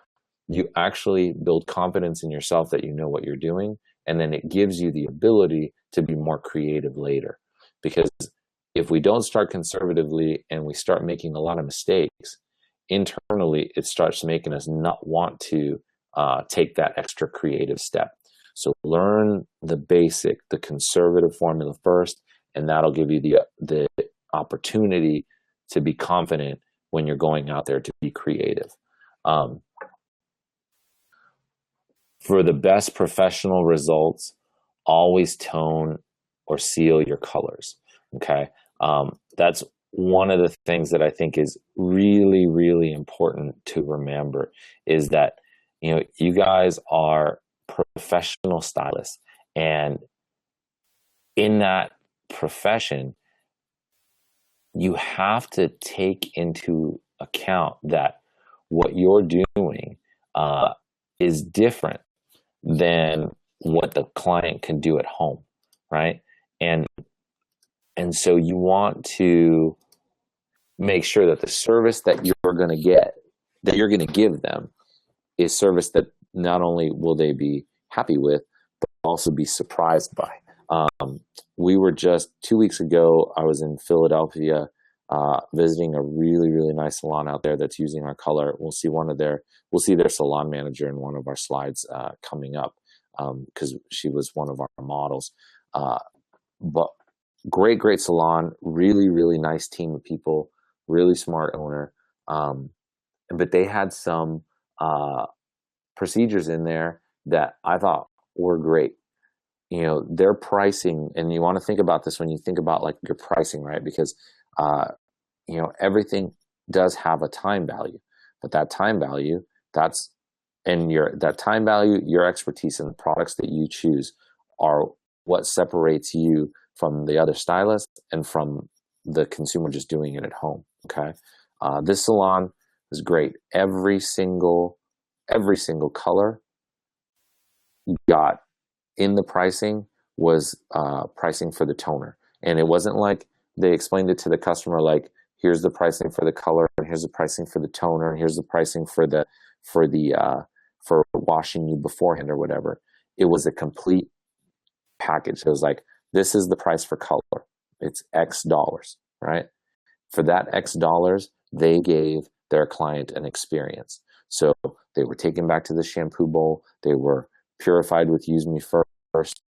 you actually build confidence in yourself that you know what you're doing, and then it gives you the ability to be more creative later. Because if we don't start conservatively and we start making a lot of mistakes, internally it starts making us not want to take that extra creative step. So learn the conservative formula first, and that'll give you the opportunity to be confident when you're going out there to be creative. For the best professional results, always tone or seal your colors. Okay. That's one of the things that I think is really, really important to remember, is that, you guys are professional stylists, and in that profession, you have to take into account that what you're doing is different than what the client can do at home, right? And so you want to make sure that the service that you're going to give them is service that not only will they be happy with, but also be surprised by. We were just 2 weeks ago, I was in Philadelphia visiting a really, really nice salon out there that's using our color. We'll see their salon manager in one of our slides coming up, because she was one of our models. But great salon, really, really nice team of people, really smart owner. But they had some procedures in there that I thought were great. Their pricing, and you want to think about this when you think about like your pricing, right? Because everything does have a time value, but that time value, your expertise and the products that you choose are what separates you from the other stylists and from the consumer just doing it at home. Okay. This salon is great. Every single color you got in the pricing was pricing for the toner. And it wasn't like they explained it to the customer like, here's the pricing for the color, and here's the pricing for the toner, and here's the pricing for washing you beforehand or whatever. It was a complete package. It was like, this is the price for color. It's X dollars, right? For that X dollars, they gave their client an experience. So they were taken back to the shampoo bowl. They were purified with Use Me First.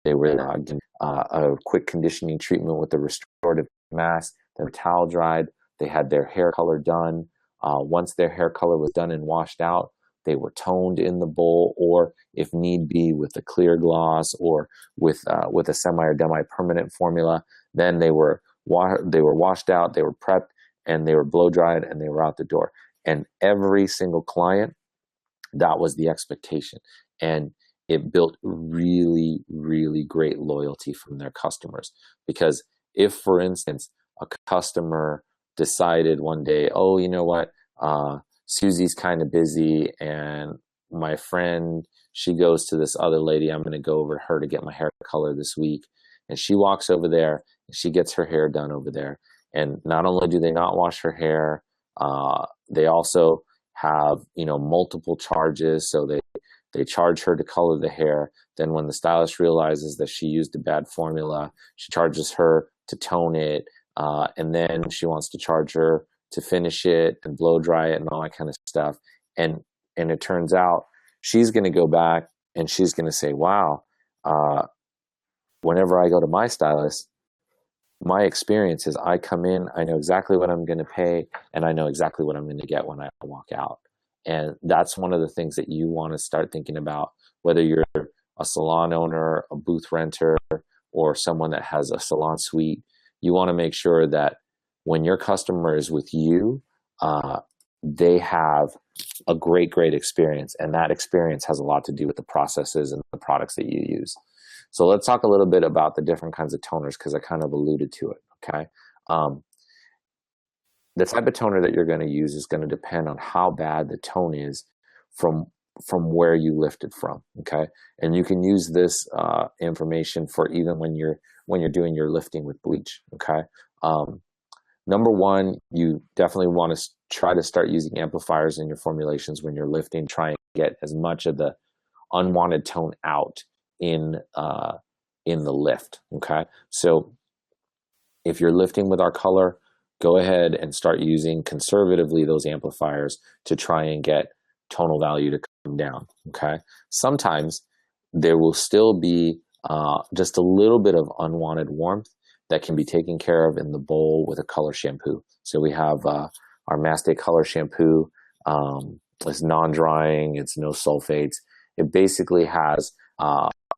They were given a quick conditioning treatment with the restorative mask. They were towel dried. They had their hair color done. Once their hair color was done and washed out, they were toned in the bowl, or if need be, with a clear gloss or with a semi or demi permanent formula. Then they were washed out. They were prepped, and they were blow dried, and they were out the door. And every single client, that was the expectation. And it built really, really great loyalty from their customers. Because if, for instance, a customer decided one day, oh, you know what, Susie's kind of busy, and my friend, she goes to this other lady, I'm going to go over her to get my hair color this week. and she walks over there and she gets her hair done over there. And not only do they not wash her hair, they also have, you know, multiple charges. So they charge her to color the hair. Then when the stylist realizes that she used a bad formula, she charges her to tone it. And then she wants to charge her to finish it and blow dry it and all that kind of stuff. And it turns out she's going to go back and she's going to say, wow, whenever I go to my stylist, my experience is I come in, I know exactly what I'm going to pay, and I know exactly what I'm going to get when I walk out. And that's one of the things that you want to start thinking about, whether you're a salon owner, a booth renter, or someone that has a salon suite. You want to make sure that when your customer is with you, they have a great experience. And that experience has a lot to do with the processes and the products that you use. So let's talk a little bit about the different kinds of toners, because I kind of alluded to it, okay? The type of toner that you're going to use is going to depend on how bad the tone is from where you lifted from, okay? And you can use this information for even when you're doing your lifting with bleach, okay? Number one, you definitely want to try to start using amplifiers in your formulations when you're lifting. Try and get as much of the unwanted tone out in the lift, okay? So if you're lifting with our color, go ahead and start using conservatively those amplifiers to try and get tonal value to come down, okay? Sometimes there will still be just a little bit of unwanted warmth that can be taken care of in the bowl with a color shampoo. So we have our Mastey color shampoo. It's non-drying, it's no sulfates. It basically has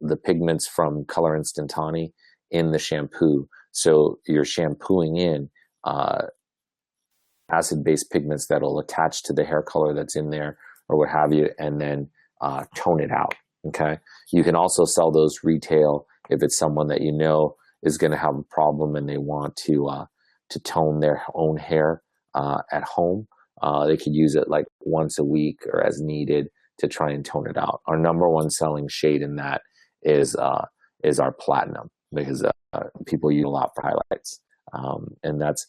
the pigments from Color Instantani in the shampoo. So you're shampooing in acid-based pigments that'll attach to the hair color that's in there or what have you, and then tone it out, okay? You can also sell those retail if it's someone that you know is going to have a problem and they want to tone their own hair at home. They could use it like once a week or as needed to try and tone it out. Our number one selling shade in that is our platinum, because people use a lot for highlights, and that's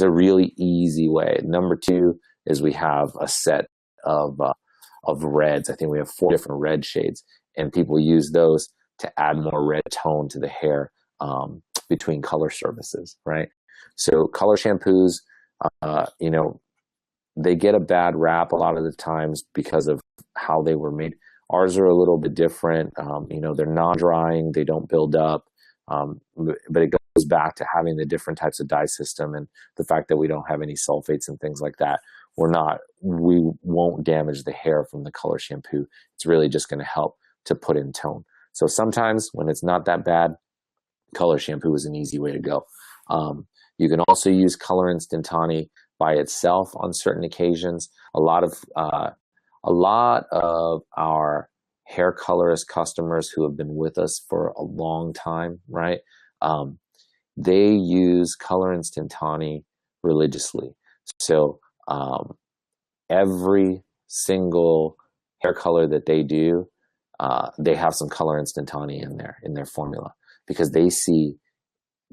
a really easy way. Number two is we have a set of reds. I think we have 4 different red shades, and people use those to add more red tone to the hair between color services, right? So color shampoos, you know, they get a bad rap a lot of the times because of how they were made. Ours are a little bit different. You know, they're non-drying, they don't build up, but it goes back to having the different types of dye system and the fact that we don't have any sulfates and things like that. We won't damage the hair from the color shampoo. It's really just going to help to put in tone. So sometimes when it's not that bad, color shampoo is an easy way to go. You can also use Color Instantani by itself on certain occasions. A lot of our hair colorist customers who have been with us for a long time, right? They use Color Instantani religiously. So every single hair color that they do, they have some Color Instantani in their formula, because they see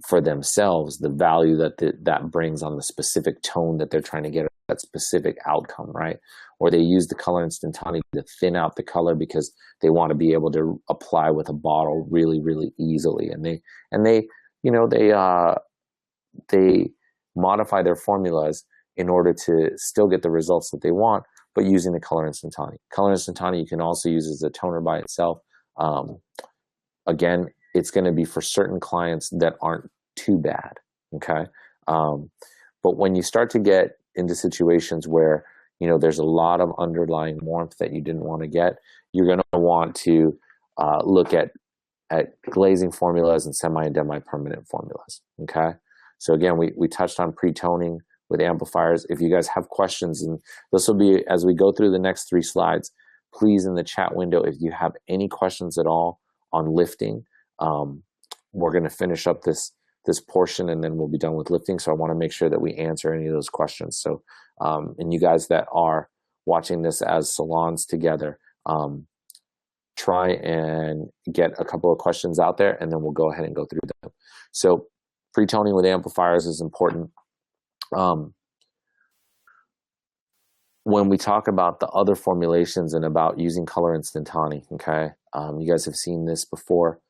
for themselves the value that brings on the specific tone that they're trying to get, that specific outcome, right? Or they use the Color Instantani to thin out the color because they want to be able to apply with a bottle really, really easily. And they modify their formulas in order to still get the results that they want, but using the Color Instantani. Color Instantani you can also use as a toner by itself. Again, it's going to be for certain clients that aren't too bad, okay? But when you start to get into situations where, you know, there's a lot of underlying warmth that you didn't want to get, you're going to want to look at glazing formulas and semi and demi-permanent formulas, okay? So again, we touched on pre-toning with amplifiers. If you guys have questions, and this will be as we go through the next 3 slides, please in the chat window, if you have any questions at all on lifting, we're going to finish up this portion and then we'll be done with lifting. So I want to make sure that we answer any of those questions. So, and you guys that are watching this as salons together, try and get a couple of questions out there, and then we'll go ahead and go through them. So pre-toning with amplifiers is important. When we talk about the other formulations and about using color instantane, okay, you guys have seen this before.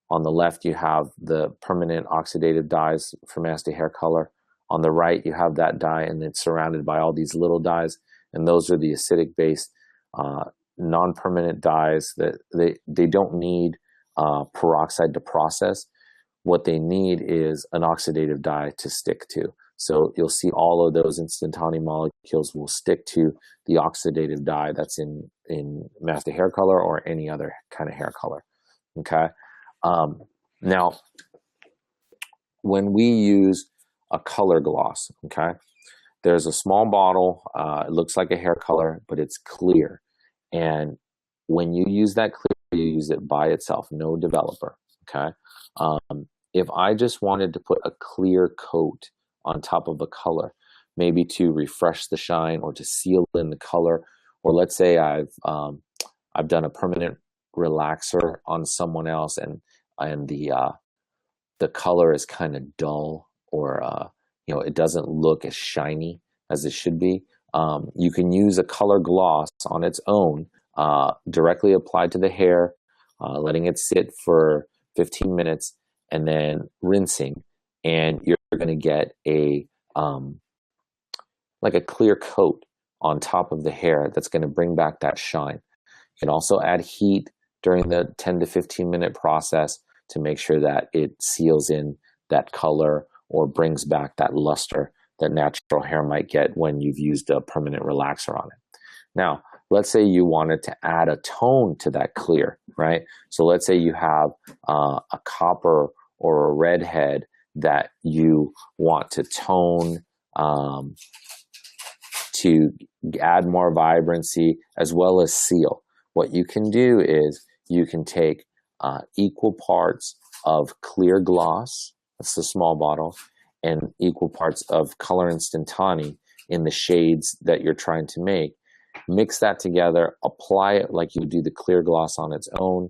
On the left, you have the permanent oxidative dyes for Mastey hair color. On the right, you have that dye, and it's surrounded by all these little dyes, and those are the acidic-based non-permanent dyes that they don't need peroxide to process. What they need is an oxidative dye to stick to. So you'll see all of those instantane molecules will stick to the oxidative dye that's in Mastey hair color or any other kind of hair color. Okay. Now, when we use a color gloss, okay, there's a small bottle. It looks like a hair color, but it's clear. And when you use that clear, you use it by itself, no developer. Okay. If I just wanted to put a clear coat on top of a color, maybe to refresh the shine or to seal in the color, or let's say I've done a permanent relaxer on someone else, and the color is kind of dull, or it doesn't look as shiny as it should be. You can use a color gloss on its own, directly applied to the hair, letting it sit for 15 minutes, and then rinsing, and you're going to get a like a clear coat on top of the hair that's going to bring back that shine. You can also add heat during the 10 to 15 minute process to make sure that it seals in that color or brings back that luster that natural hair might get when you've used a permanent relaxer on it. Now, let's say you wanted to add a tone to that clear, right? So let's say you have a copper or a redhead that you want to tone to add more vibrancy as well as seal. What you can do is you can take equal parts of clear gloss, that's the small bottle, and equal parts of color instantane in the shades that you're trying to make. Mix that together, apply it like you do the clear gloss on its own.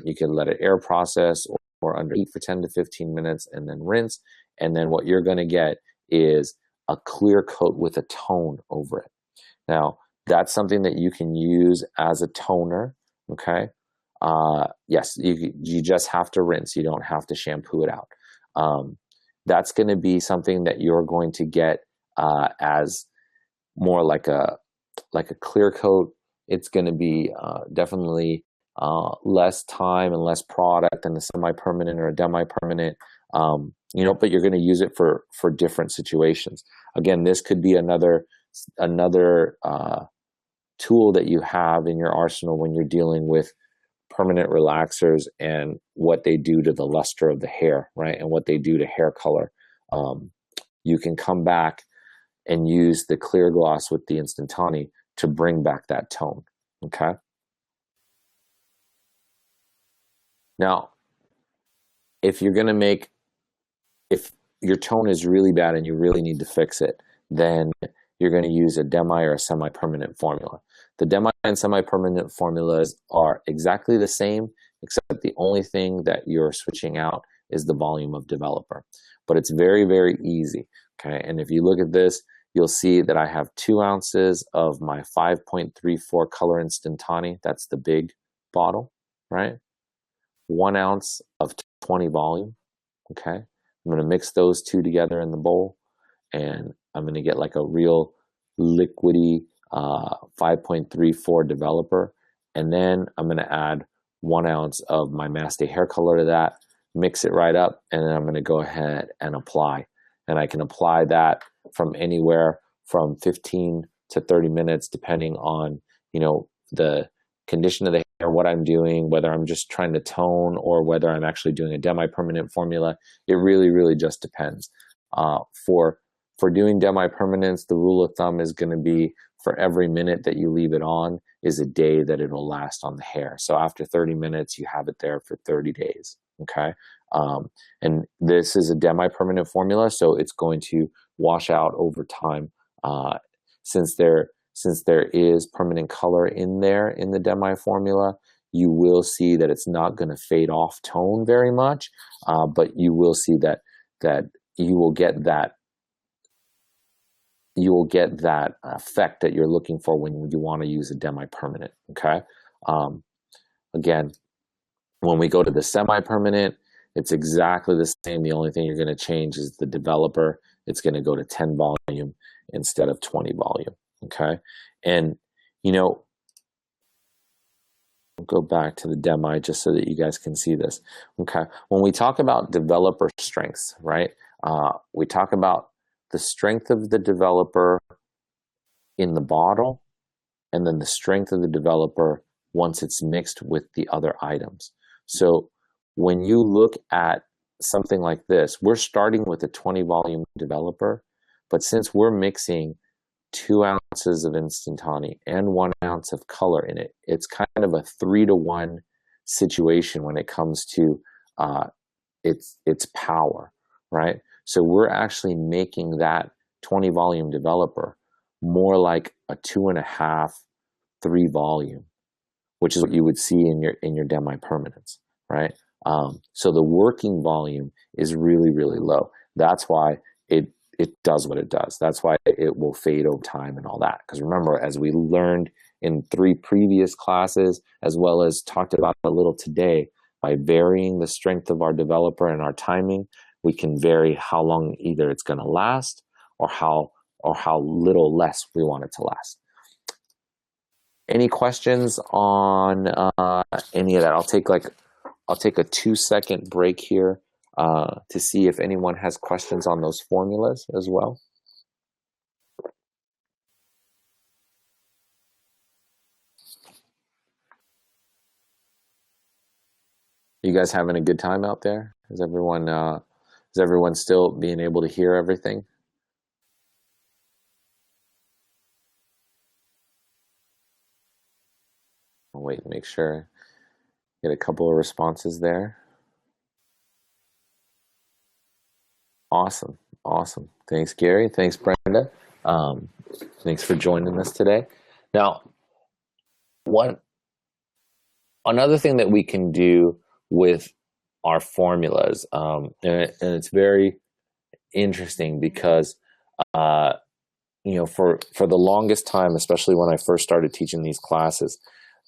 You can let it air process or under heat for 10 to 15 minutes and then rinse. And then what you're going to get is a clear coat with a tone over it. Now, that's something that you can use as a toner, okay? Yes, you just have to rinse. You don't have to shampoo it out. That's going to be something that you're going to get as more like a clear coat. It's going to be definitely less time and less product than a semi-permanent or a demi-permanent, but you're going to use it for different situations. Again, this could be another tool that you have in your arsenal when you're dealing with permanent relaxers and what they do to the luster of the hair, right? And what they do to hair color. You can come back and use the clear gloss with the instantane to bring back that tone, okay? Now, if your tone is really bad and you really need to fix it, then you're going to use a demi or a semi-permanent formula. The demi and semi-permanent formulas are exactly the same, except the only thing that you're switching out is the volume of developer. But it's very, very easy, okay? And if you look at this, you'll see that I have 2 ounces of my 5.34 color instantane. That's the big bottle, right? 1 ounce of 20 volume, okay? I'm going to mix those two together in the bowl, and I'm going to get like a real liquidy 5.34 developer, and then I'm going to add 1 ounce of my Mastey hair color to that, mix it right up, and then I'm going to go ahead and apply. And I can apply that from anywhere from 15 to 30 minutes, depending on, the condition of the hair, what I'm doing, whether I'm just trying to tone or whether I'm actually doing a demi-permanent formula. It really, really just depends. For doing demi-permanents, the rule of thumb is going to be for every minute that you leave it on is a day that it'll last on the hair. So after 30 minutes, you have it there for 30 days, okay? And this is a demi-permanent formula, so it's going to wash out over time. Since there is permanent color in there in the demi formula, you will see that it's not going to fade off tone very much, but you will see that you will get that effect that you're looking for when you want to use a demi-permanent. Okay. Again, when we go to the semi-permanent, it's exactly the same. The only thing you're going to change is the developer. It's going to go to 10 volume instead of 20 volume. Okay. And, you know, I'll go back to the demi just so that you guys can see this. Okay. When we talk about developer strengths, right, we talk about the strength of the developer in the bottle and then the strength of the developer once it's mixed with the other items. So when you look at something like this, we're starting with a 20 volume developer, but since we're mixing 2 ounces of Instantani and 1 ounce of color in it, it's kind of a 3-to-1 situation when it comes to its power, right? So we're actually making that 20 volume developer more like a 2.5, 3 volume, which is what you would see in your demi-permanents, right? So the working volume is really, really low. That's why it does what it does. That's why it will fade over time and all that. Because remember, as we learned in 3 previous classes, as well as talked about a little today, by varying the strength of our developer and our timing, we can vary how long either it's going to last or how little less we want it to last. Any questions on any of that? I'll take a 2-second break here to see if anyone has questions on those formulas as well. You guys having a good time out there? Is everyone still being able to hear everything? I'll wait and make sure. Get a couple of responses there. Awesome. Thanks, Gary. Thanks, Brenda. Thanks for joining us today. Now, another thing that we can do with our formulas, and it's very interesting because, for the longest time, especially when I first started teaching these classes,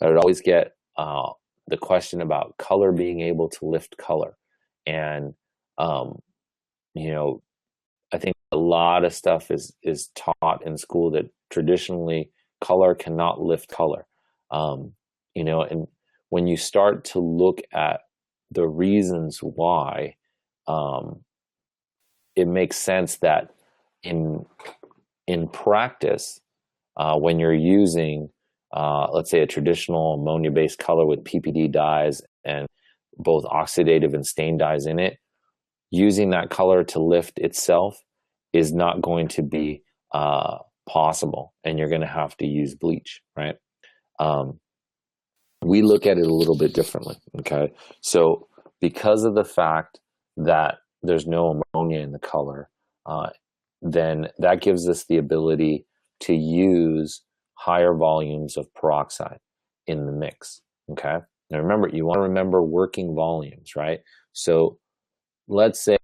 I would always get the question about color being able to lift color. And, I think a lot of stuff is taught in school that traditionally color cannot lift color. And when you start to look at the reasons why, it makes sense that in practice, when you're using, let's say, a traditional ammonia-based color with PPD dyes and both oxidative and stain dyes in it, using that color to lift itself is not going to be possible, and you're going to have to use bleach, right? We look at it a little bit differently, okay? So because of the fact that there's no ammonia in the color, then that gives us the ability to use higher volumes of peroxide in the mix, okay? Now remember, you want to remember working volumes, right? So let's say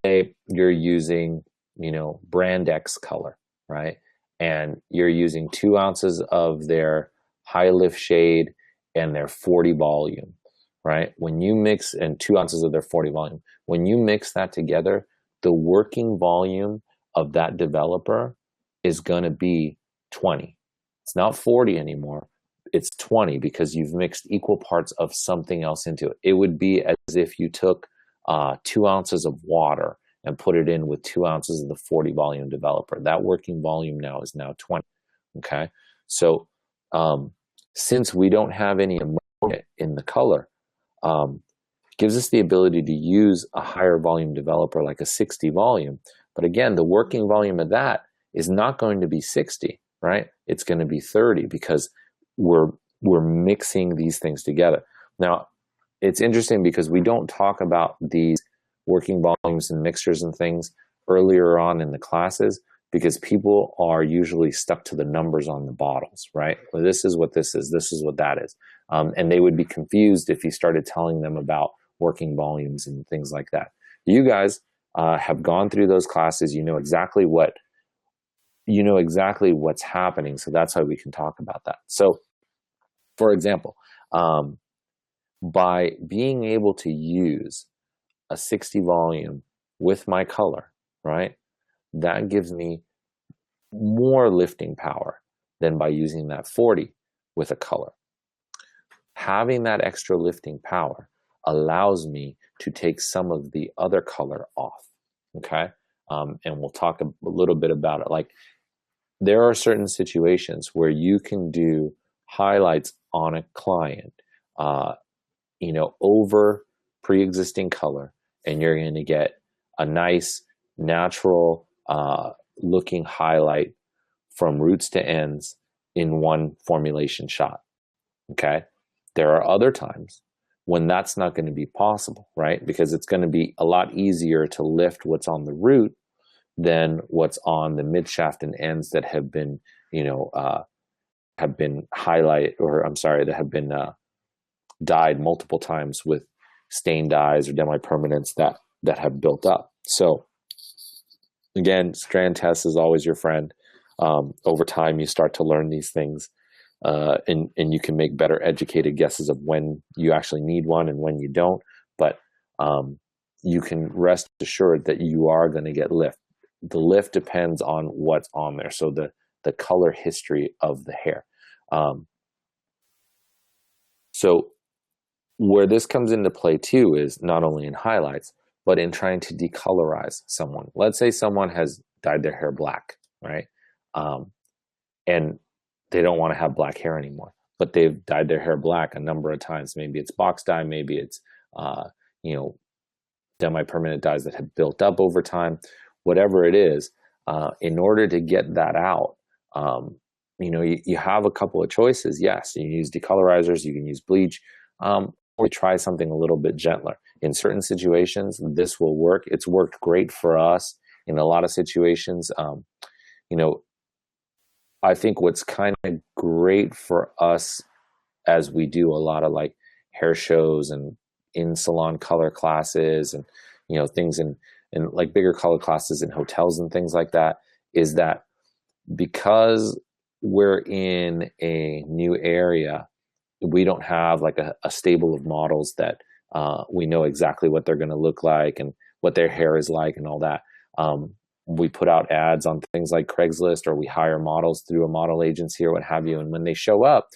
you're using, brand X color, right? And you're using 2 ounces of their high lift shade and their 40 volume, right? When you mix, and 2 ounces of their 40 volume, when you mix that together, the working volume of that developer is going to be 20. It's not 40 anymore. It's 20 because you've mixed equal parts of something else into it. It would be as if you took 2 ounces of water and put it in with 2 ounces of the 40 volume developer. That working volume now is 20. Okay. So, since we don't have any ammonia in the color, gives us the ability to use a higher volume developer like a 60 volume. But again, the working volume of that is not going to be 60, right? It's going to be 30 because we're mixing these things together. Now, it's interesting because we don't talk about these working volumes and mixtures and things earlier on in the classes because people are usually stuck to the numbers on the bottles, right? Well, this is what this is. This is what that is. And they would be confused if you started telling them about working volumes and things like that. You guys have gone through those classes. You know exactly what's happening. So that's why we can talk about that. So, for example, by being able to use a 60 volume with my color, right, that gives me more lifting power than by using that 40 with a color. Having that extra lifting power allows me to take some of the other color off, okay? And we'll talk a little bit about it. Like, there are certain situations where you can do highlights on a client, over pre-existing color, and you're going to get a nice, natural looking highlight from roots to ends in one formulation shot, okay? There are other times when that's not going to be possible, right? Because it's going to be a lot easier to lift what's on the root than what's on the mid shaft and ends that have been, that have been dyed multiple times with stain dyes or demi-permanents that have built up. So again, strand test is always your friend. Over time, you start to learn these things, and you can make better educated guesses of when you actually need one and when you don't. But you can rest assured that you are going to get lift. The lift depends on what's on there. So the color history of the hair. So where this comes into play too is not only in highlights, but in trying to decolorize someone. Let's say someone has dyed their hair black, right? And they don't want to have black hair anymore, but they've dyed their hair black a number of times. Maybe it's box dye, maybe it's, demi-permanent dyes that have built up over time. Whatever it is, in order to get that out, you have a couple of choices. Yes, you can use decolorizers, you can use bleach, or try something a little bit gentler. In certain situations, this will work. It's worked great for us in a lot of situations. I think what's kind of great for us as we do a lot of like hair shows and in salon color classes and, things in like bigger color classes in hotels and things like that, is that because we're in a new area, we don't have like a stable of models that we know exactly what they're going to look like and what their hair is like and all that. We put out ads on things like Craigslist, or we hire models through a model agency or what have you. And when they show up,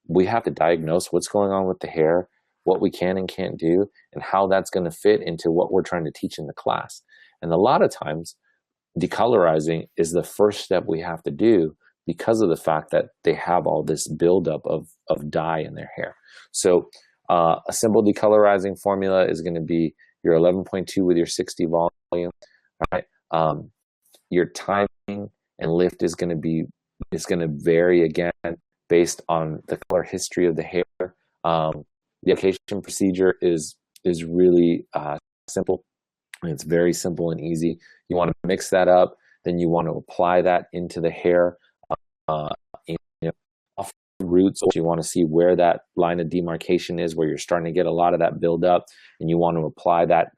we have to diagnose what's going on with the hair, what we can and can't do, and how that's going to fit into what we're trying to teach in the class. And a lot of times, decolorizing is the first step we have to do because of the fact that they have all this buildup of dye in their hair. So a simple decolorizing formula is going to be your 11.2 with your 60 volume, right? Your timing and lift is going to vary again based on the color history of the hair. The application procedure is really simple. It's very simple and easy. You want to mix that up, then you want to apply that into the hair. Off the roots, you want to see where that line of demarcation is, where you're starting to get a lot of that build up, and you want to apply that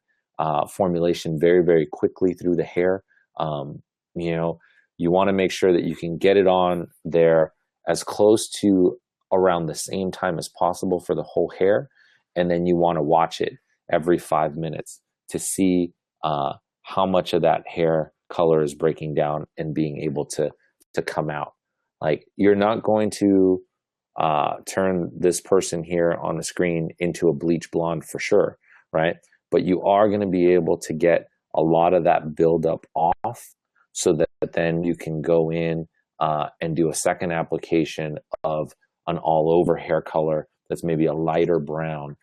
formulation very, very quickly through the hair. You want to make sure that you can get it on there as close to around the same time as possible for the whole hair, and then you want to watch it every 5 minutes to see how much of that hair color is breaking down and being able to come out. Like, you're not going to turn this person here on the screen into a bleach blonde for sure, right? But you are going to be able to get a lot of that buildup off, so that then you can go in and do a second application of an all-over hair color that's maybe a lighter brown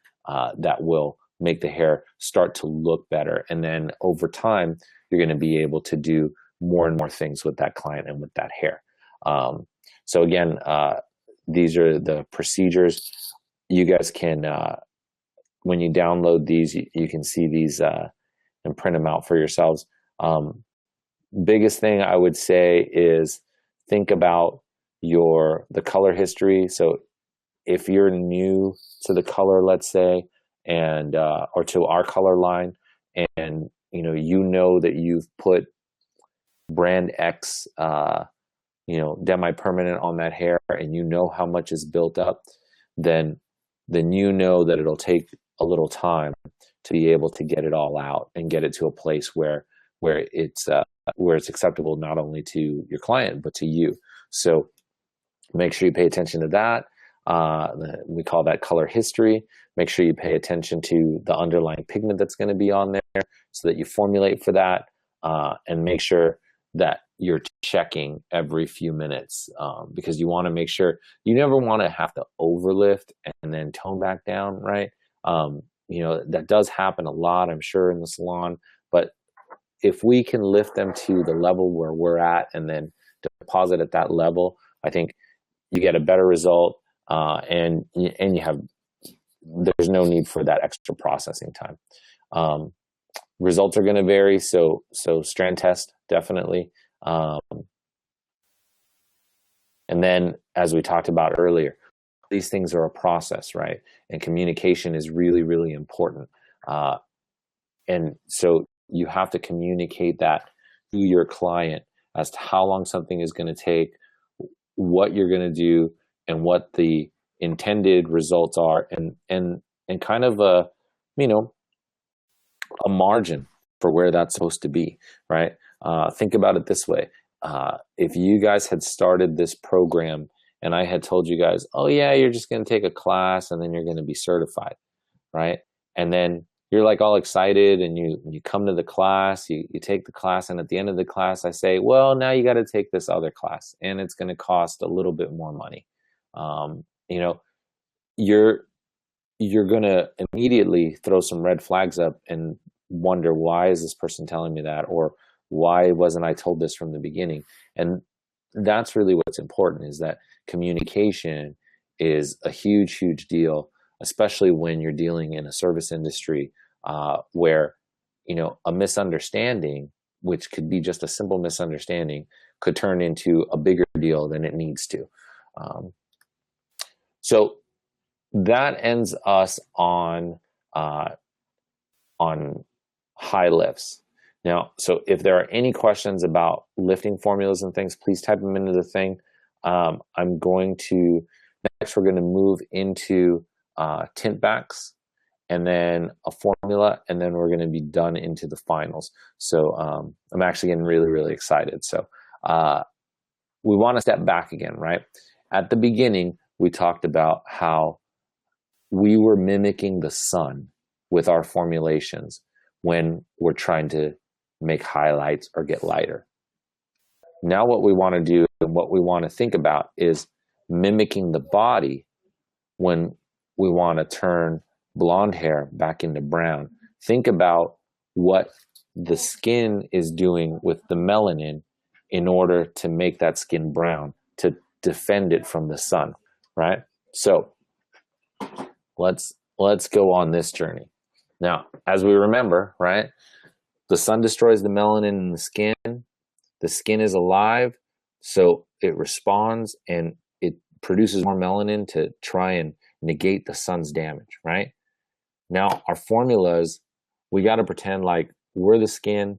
that will make the hair start to look better. And then over time, you're going to be able to do more and more things with that client and with that hair. So again, these are the procedures. You guys can, when you download these, you can see these and print them out for yourselves. Biggest thing I would say is think about the color history. So if you're new to the color, let's say, and or to our color line, and you know that you've put brand X, demi permanent on that hair, and you know how much is built up, then you know that it'll take a little time to be able to get it all out and get it to a place where it's acceptable not only to your client but to you. So make sure you pay attention to that. We call that color history. Make sure you pay attention to the underlying pigment that's going to be on there so that you formulate for that, and make sure that you're checking every few minutes, because you want to make sure, you never want to have to overlift and then tone back down, right? That does happen a lot, I'm sure, in the salon, but if we can lift them to the level where we're at and then deposit at that level, I think you get a better result, and there's no need for that extra processing time. Results are going to vary, so strand test, definitely. And then, as we talked about earlier, these things are a process, right? And communication is really, really important. And so you have to communicate that to your client as to how long something is going to take, what you're going to do, and what the intended results are, and kind of a margin for where that's supposed to be, right? Think about it this way. If you guys had started this program and I had told you guys, oh yeah, you're just going to take a class and then you're going to be certified, right? And then you're like all excited and you come to the class, you take the class, and at the end of the class I say, well, now you got to take this other class and it's going to cost a little bit more money. You're going to immediately throw some red flags up and wonder, why is this person telling me that? Or why wasn't I told this from the beginning? And that's really what's important, is that communication is a huge, huge deal, especially when you're dealing in a service industry, where, a misunderstanding, which could be just a simple misunderstanding, could turn into a bigger deal than it needs to. So that ends us on high lifts. Now, so if there are any questions about lifting formulas and things, please type them into the thing. Next we're going to move into tint backs, and then a formula, and then we're going to be done into the finals. So I'm actually getting really, really excited. So we want to step back again, right? At the beginning, we talked about how we were mimicking the sun with our formulations when we're trying to make highlights or get lighter. Now what we want to do and what we want to think about is mimicking the body when we want to turn blonde hair back into brown. Think about what the skin is doing with the melanin in order to make that skin brown, to defend it from the sun, right? So let's go on this journey. Now, as we remember, right, the sun destroys the melanin in the skin. The skin is alive, so it responds and it produces more melanin to try and negate the sun's damage, right? Now, our formulas, we got to pretend like we're the skin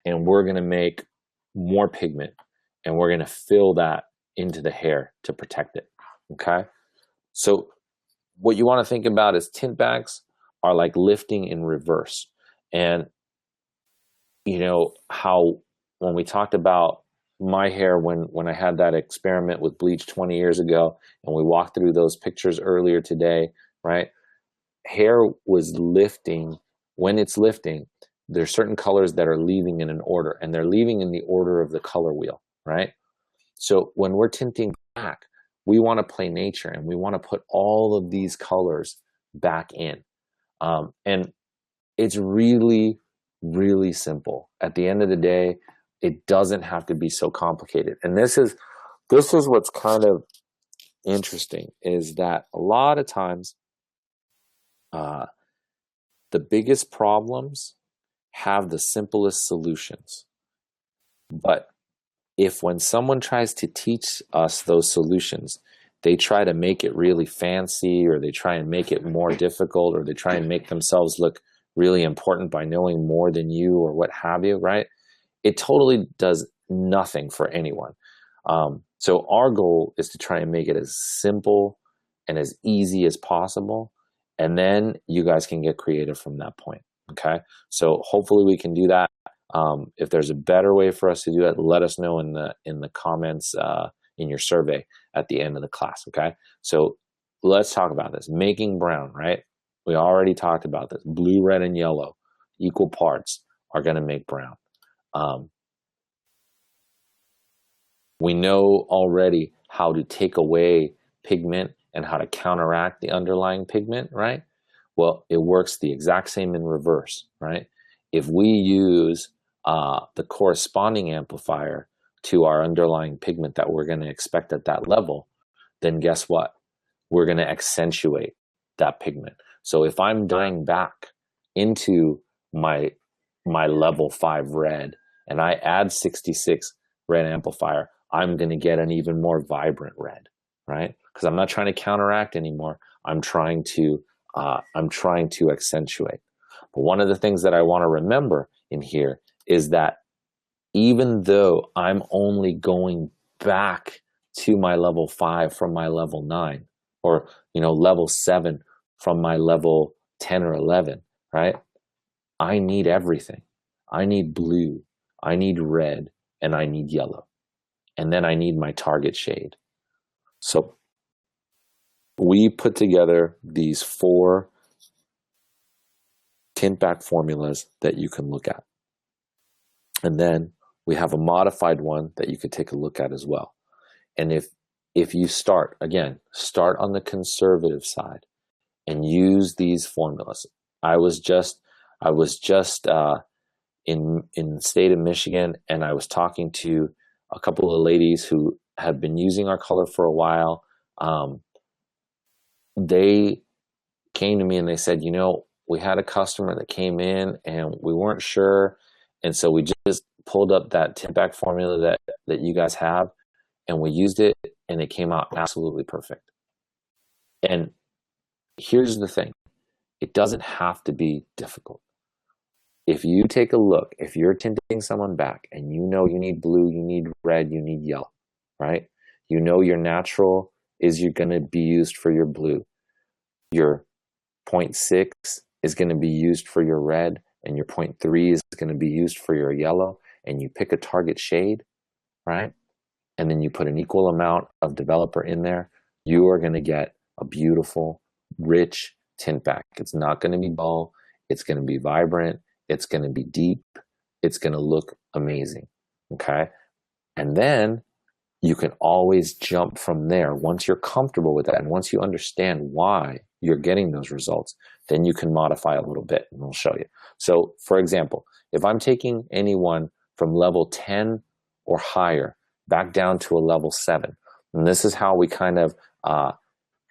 and we're going to make more pigment and we're going to fill that into the hair to protect it, okay? So what you want to think about is tint backs are like lifting in reverse. And how when we talked about my hair when I had that experiment with bleach 20 years ago, and we walked through those pictures earlier today, right? Hair was lifting. When it's lifting, there's certain colors that are leaving in an order, and they're leaving in the order of the color wheel, right? So when we're tinting back, we want to play nature and we want to put all of these colors back in. And it's really, really simple. At the end of the day, it doesn't have to be so complicated. And this is what's kind of interesting, is that a lot of times the biggest problems have the simplest solutions. But if when someone tries to teach us those solutions, they try to make it really fancy, or they try and make it more difficult, or they try and make themselves look really important by knowing more than you or what have you, right? It totally does nothing for anyone. So our goal is to try and make it as simple and as easy as possible. And then you guys can get creative from that point. Okay. So hopefully we can do that. If there's a better way for us to do it, let us know in the comments, in your survey at the end of the class. Okay. So let's talk about this. Making brown, right? We already talked about this. Blue, red, and yellow, equal parts, are going to make brown. We know already how to take away pigment and how to counteract the underlying pigment, right? Well, it works the exact same in reverse, right? If we use the corresponding amplifier to our underlying pigment that we're going to expect at that level, then guess what? We're going to accentuate that pigment. So if I'm dyeing back into my level 5 red and I add 66 red amplifier, I'm going to get an even more vibrant red, right? Because I'm not trying to counteract anymore. I'm trying to accentuate. But one of the things that I want to remember in here is that even though I'm only going back to my level 5 from my level 9, or level 7 from my level 10 or 11, right? I need everything. I need blue, I need red, and I need yellow. And then I need my target shade. So we put together these 4 tint back formulas that you can look at. And then we have a modified one that you could take a look at as well. And if you start on the conservative side and use these formulas. I was just in the state of Michigan, and I was talking to a couple of ladies who have been using our color for a while. They came to me and they said, we had a customer that came in and we weren't sure. And so we just pulled up that tint back formula that you guys have, and we used it, and it came out absolutely perfect. And here's the thing. It doesn't have to be difficult. If you take a look, if you're tinting someone back and you need blue, you need red, you need yellow, right? Your natural is you're going to be used for your blue. Your 0.6 is going to be used for your red, and your 0.3 is going to be used for your yellow, and you pick a target shade, right? And then you put an equal amount of developer in there, you are going to get a beautiful, rich tint back. It's not going to be dull. It's going to be vibrant. It's going to be deep. It's going to look amazing. Okay. And then you can always jump from there. Once you're comfortable with that, and once you understand why you're getting those results, then you can modify a little bit, and we'll show you. So for example, if I'm taking anyone from level 10 or higher back down to a level 7, and this is how we kind of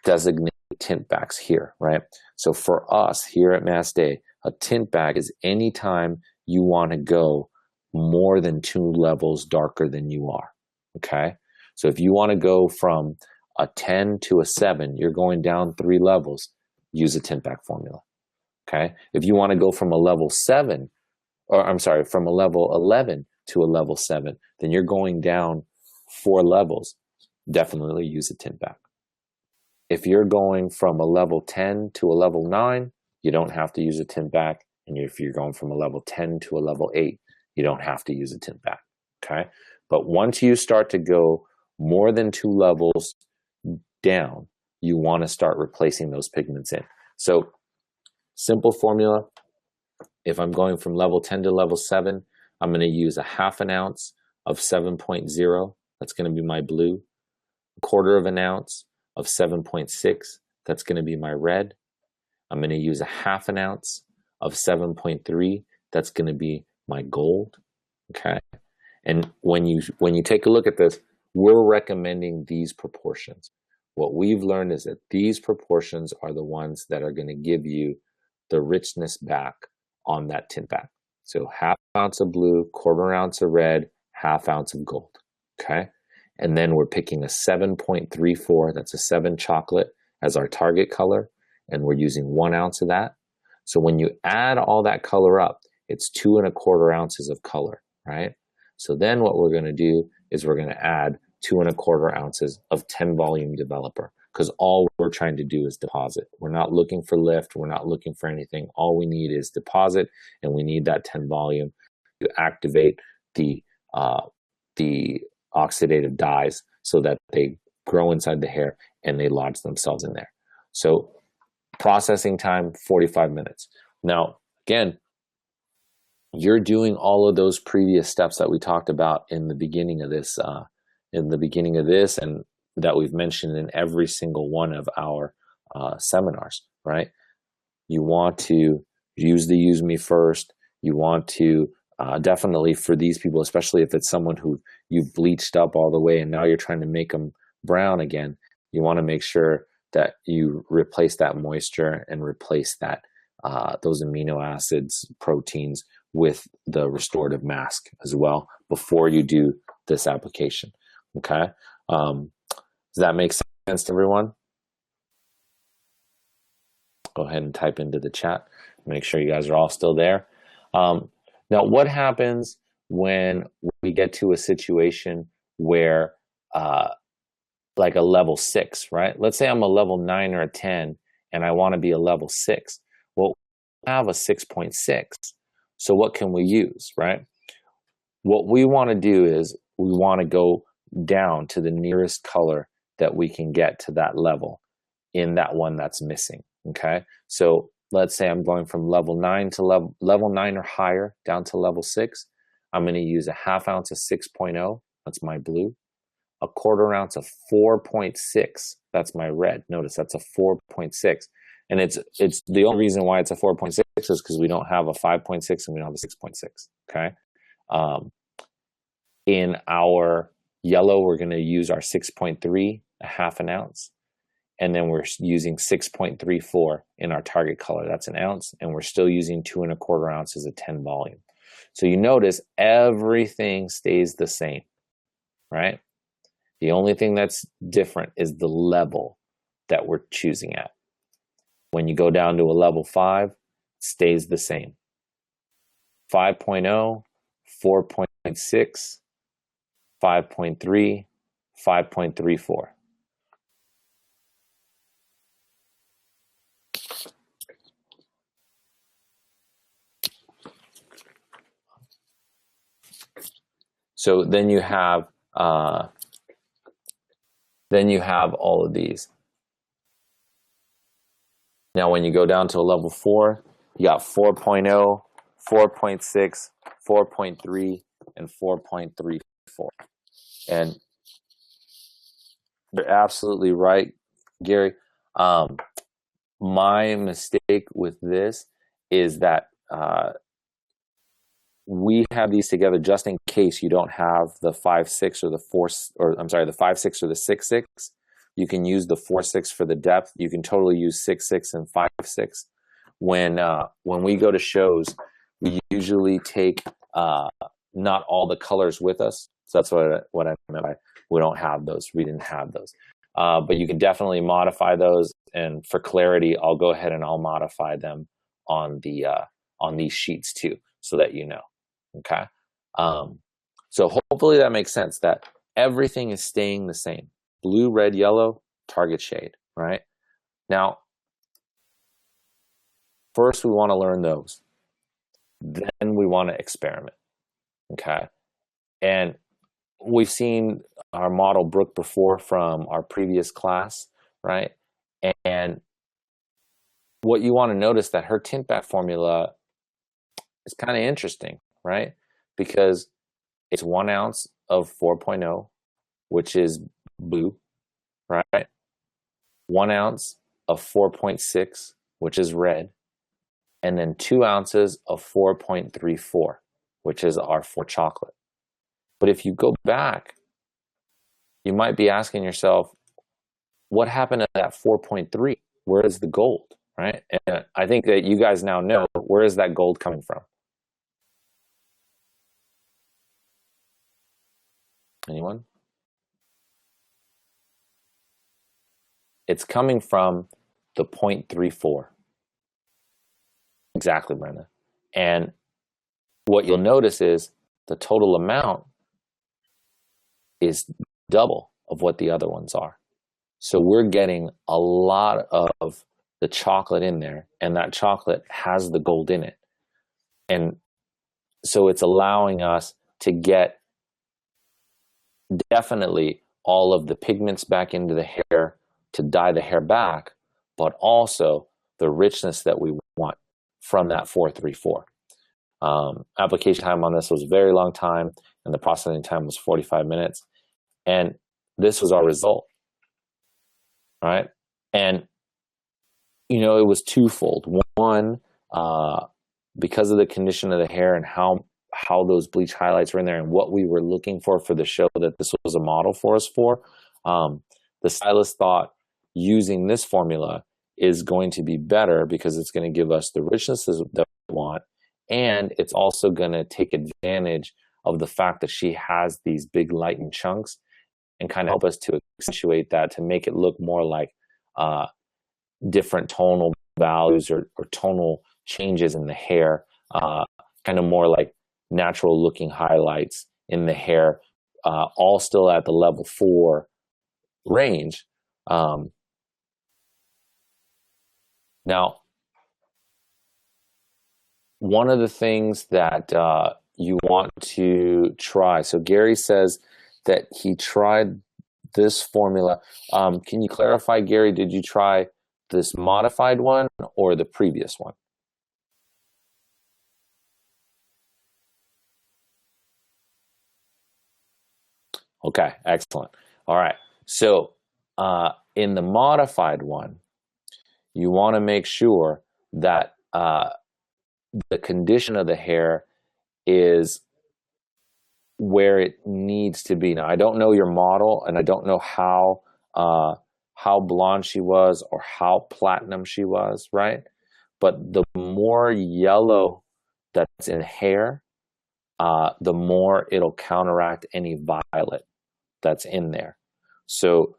designate tint backs here, right? So for us here at Mastey, a tint bag is any time you want to go more than 2 levels darker than you are, okay? So if you want to go from a 10 to a 7, you're going down 3 levels, use a tint back formula, okay? If you want to go from a level 7, from a level 11 to a level 7, then you're going down 4 levels, definitely use a tint back. If you're going from a level 10 to a level 9, you don't have to use a tint back. And if you're going from a level 10 to a level 8, you don't have to use a tint back, okay? But once you start to go more than 2 levels down, you want to start replacing those pigments in. So simple formula, if I'm going from level 10 to level 7, I'm going to use a 1/2 ounce of 7.0, that's going to be my blue, 1/4 ounce of 7.6, that's going to be my red. I'm going to use a 1/2 ounce of 7.3, that's going to be my gold, okay? And when you take a look at this, we're recommending these proportions. What we've learned is that these proportions are the ones that are going to give you the richness back on that tint back. So 1/2 ounce of blue, 1/4 ounce of red, 1/2 ounce of gold, okay? And then we're picking a 7.34, that's a 7 chocolate, as our target color, and we're using 1 ounce of that. So when you add all that color up, it's 2¼ ounces of color, right? So then what we're going to do is we're going to add 2¼ ounces of 10 volume developer, because all we're trying to do is deposit. We're not looking for lift. We're not looking for anything. All we need is deposit, and we need that 10 volume to activate the oxidative dyes so that they grow inside the hair and they lodge themselves in there. So processing time, 45 minutes. Now, again, you're doing all of those previous steps that we talked about in the beginning of this, and that we've mentioned in every single one of our seminars, right? You want to use the Use Me first. You want to definitely, for these people, especially if it's someone who you've bleached up all the way and now you're trying to make them brown again, you want to make sure that you replace that moisture and replace that those amino acids, proteins with the restorative mask as well before you do this application. Okay. Does that make sense to everyone? Go ahead and type into the chat. Make sure you guys are all still there. Now, what happens when we get to a situation where like a level 6, right? Let's say I'm a level 9 or a 10 and I want to be a level 6. Well, we have a 6.6. So what can we use, right? What we want to do is we want to go down to the nearest color that we can get to that level in that one that's missing, okay? So let's say I'm going from level 9 to level 9 or higher down to level 6. I'm going to use a 1/2 ounce of 6.0, that's my blue, a 1/4 ounce of 4.6, that's my red. Notice that's a 4.6. And it's the only reason why it's a 4.6 is because we don't have a 5.6 and we don't have a 6.6, okay? In our yellow, we're going to use our 6.3, a 1/2 ounce. And then we're using 6.34 in our target color. That's an ounce. And we're still using 2¼ ounces of 10 volume. So you notice everything stays the same, right? The only thing that's different is the level that we're choosing at. When you go down to a level 5, it stays the same. 5.0, 4.6, 5.3, 5.34. So then you have all of these. Now, when you go down to a level 4, you got 4.0, 4.6, 4.3, and 4.34. And you're absolutely right, Gary. My mistake with this is that we have these together just in case you don't have the 5.6 or the 4, or I'm sorry, the 5.6 or the 6.6. You can use the 4.6 for the depth. You can totally use 6.6 and 5.6. When we go to shows, we usually take not all the colors with us. So that's what I meant by we don't have those. We didn't have those. But you can definitely modify those. And for clarity, I'll go ahead and I'll modify them on these sheets too, so that you know. Okay. So hopefully that makes sense, that everything is staying the same. Blue, red, yellow, target shade, right? Now, first we want to learn those. Then we want to experiment, okay? And we've seen our model Brooke before from our previous class, right? And what you want to notice that her tint back formula is kind of interesting, right? Because it's 1 ounce of 4.0, which is blue, right? 1 ounce of 4.6, which is red, and then 2 ounces of 4.34, which is our 4 chocolate. But if you go back, you might be asking yourself, what happened to that 4.3? Where is the gold, right? And I think that you guys now know, where is that gold coming from? Anyone? it's coming from the 0.34. Exactly, Brenda. And what you'll notice is the total amount is double of what the other ones are. So we're getting a lot of the chocolate in there, and that chocolate has the gold in it. And so it's allowing us to get definitely all of the pigments back into the hair to dye the hair back, but also the richness that we want from that 434. Application time on this was a very long time, and the processing time was 45 minutes. And this was our result, right? And, you know, it was twofold. One, because of the condition of the hair and how those bleach highlights were in there and what we were looking for the show that this was a model for us for, the stylist thought using this formula is going to be better because it's going to give us the richness that we want, and it's also going to take advantage of the fact that she has these big lightened chunks and kind of help us to accentuate that to make it look more like different tonal values or tonal changes in the hair, kind of more like natural looking highlights in the hair, all still at the level 4 range. Now, one of the things that you want to try, so Gary says that he tried this formula. Can you clarify, Gary, did you try this modified one or the previous one? Okay, excellent. All right. So in the modified one, you want to make sure that the condition of the hair is where it needs to be. Now, I don't know your model, and I don't know how blonde she was or how platinum she was, right? But the more yellow that's in hair, the more it'll counteract any violet that's in there. So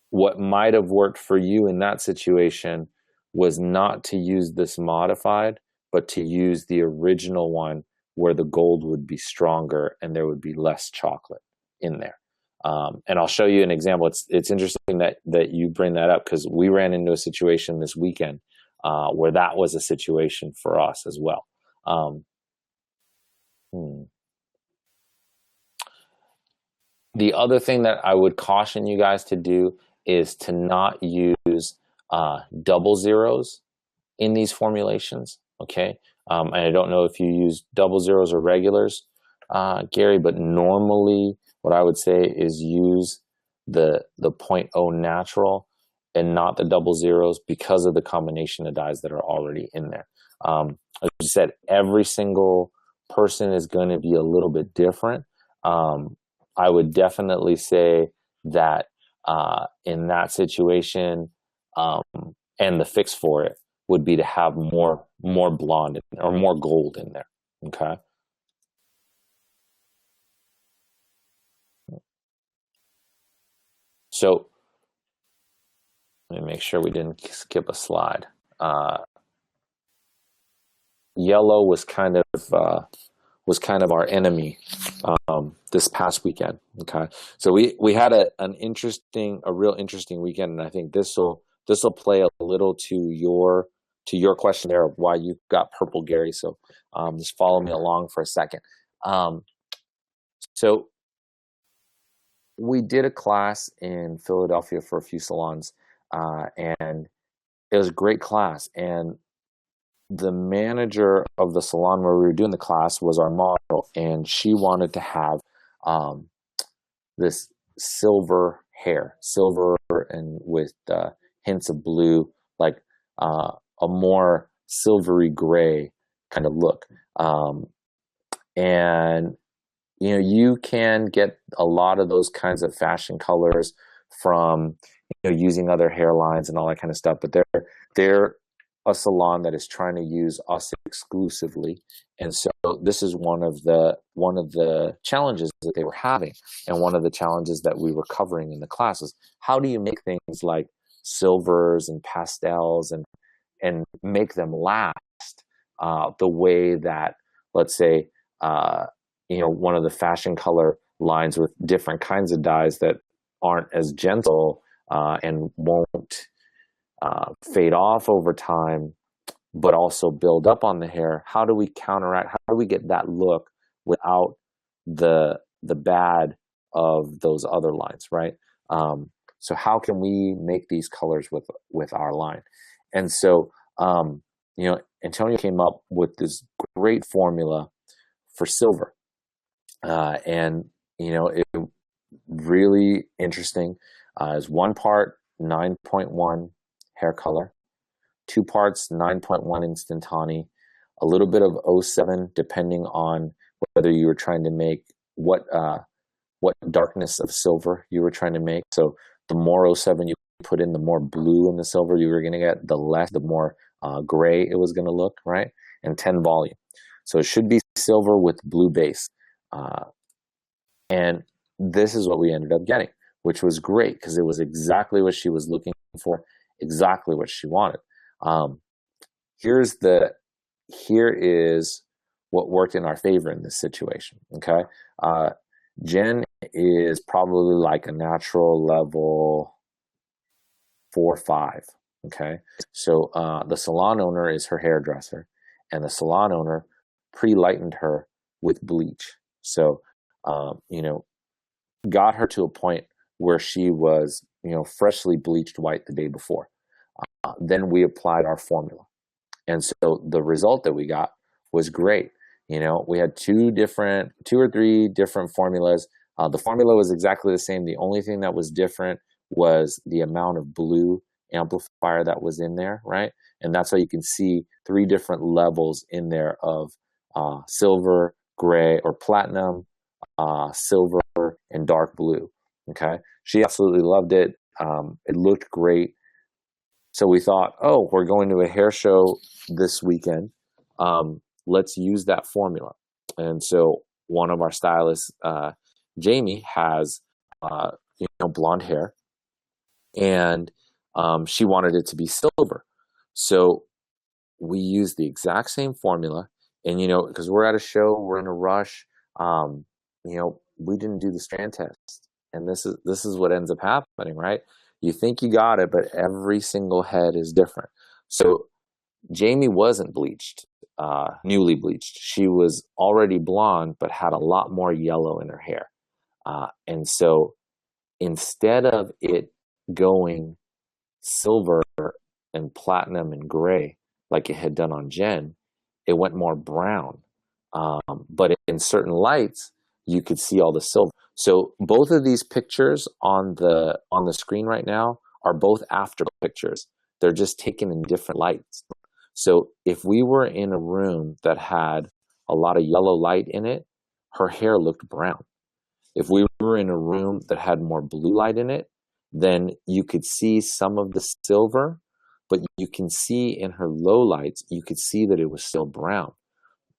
what might have worked for you in that situation was not to use this modified, but to use the original one where the gold would be stronger and there would be less chocolate in there. And I'll show you an example. It's interesting that you bring that up because we ran into a situation this weekend where that was a situation for us as well. The other thing that I would caution you guys to do is to not use double zeros in these formulations, okay? And I don't know if you use double zeros or regulars, Gary, but normally what I would say is use the 0.0 natural and not the double zeros because of the combination of dyes that are already in there. As you said, every single person is going to be a little bit different. I would definitely say that in that situation, and the fix for it would be to have more blonde or more gold in there. Okay. So let me make sure we didn't skip a slide. Yellow was kind of our enemy this past weekend. Okay, so we had a real interesting weekend, and I think this will play a little to your question there of why you got purple, Gary. So just follow me along for a second. So we did a class in Philadelphia for a few salons, and it was a great class. And the manager of the salon where we were doing the class was our model, and she wanted to have this silver hair, silver and with hints of blue, like a more silvery gray kind of look. And you know, you can get a lot of those kinds of fashion colors from using other hairlines and all that kind of stuff, but they're a salon that is trying to use us exclusively. And so this is one of the challenges that they were having, and one of the challenges that we were covering in the classes. How do you make things like silvers and pastels and make them last the way that, let's say, one of the fashion color lines with different kinds of dyes that aren't as gentle and won't fade off over time, but also build up on the hair. How do we counteract? How do we get that look without the bad of those other lines, right? So how can we make these colors with our line? And so Antonio came up with this great formula for silver, and it really interesting. Is 1 part 9.1 hair color, 2 parts 9.1 instantane, a little bit of 07 depending on whether you were trying to make what darkness of silver you were trying to make. So the more 07 you put in, the more blue in the silver you were going to get, the more gray it was going to look, right? And 10 volume. So it should be silver with blue base. And this is what we ended up getting, which was great because it was exactly what she was looking for, exactly what she wanted. Here is what worked in our favor in this situation. Okay. Jen is probably like a natural level 4 or 5. Okay. So, the salon owner is her hairdresser, and the salon owner pre-lightened her with bleach. So, got her to a point where she was, freshly bleached white the day before. Then we applied our formula. And so the result that we got was great. We had 2 or 3 different formulas. The formula was exactly the same. The only thing that was different was the amount of blue amplifier that was in there, right? And that's how you can see 3 different levels in there of silver, gray, or platinum, silver, and dark blue. Okay. She absolutely loved it. It looked great. So we thought, oh, we're going to a hair show this weekend. Let's use that formula. And so one of our stylists, Jamie, has blonde hair, and she wanted it to be silver. So we used the exact same formula, and because we're at a show, we're in a rush. We didn't do the strand test, and this is what ends up happening, right? You think you got it, but every single head is different. So Jamie wasn't bleached, newly bleached. She was already blonde, but had a lot more yellow in her hair. And so instead of it going silver and platinum and gray like it had done on Jen, it went more brown. But in certain lights, you could see all the silver. So both of these pictures on the screen right now are both after pictures. They're just taken in different lights. So if we were in a room that had a lot of yellow light in it, her hair looked brown. If we were in a room that had more blue light in it, then you could see some of the silver, but you can see in her low lights, you could see that it was still brown.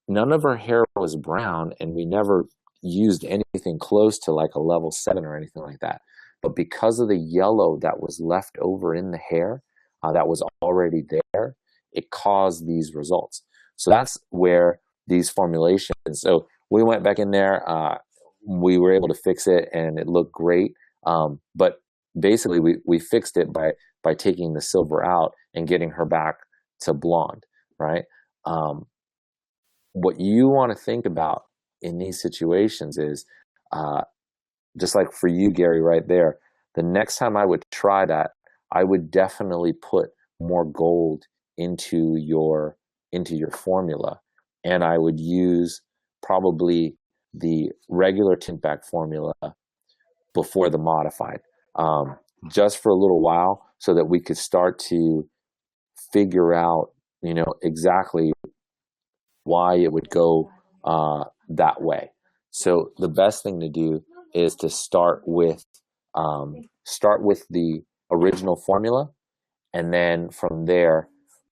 None of her hair was brown, and we never used anything close to like a level 7 or anything like that. But because of the yellow that was left over in the hair, that was already there, it caused these results. So that's where these formulations. So we went back in there, we were able to fix it, and it looked great. But basically, we fixed it by taking the silver out and getting her back to blonde, right? What you want to think about in these situations is, just like for you, Gary, right there, the next time I would try that, I would definitely put more gold into your formula, and I would use probably the regular tint bag formula before the modified, just for a little while, so that we could start to figure out, exactly why it would go that way. So the best thing to do is to start with the original formula, and then from there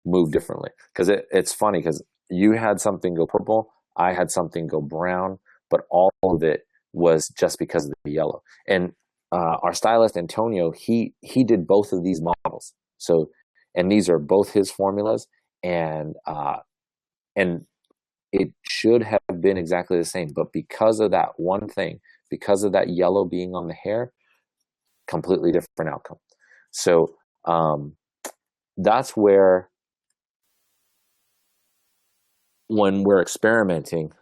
move differently. Because it's funny because you had something go purple, I had something go brown, but all of it was just because of the yellow. And our stylist Antonio, he did both of these models. So, and these are both his formulas, and it should have been exactly the same, but because of that one thing, because of that yellow being on the hair, completely different outcome. So that's where, when we're experimenting,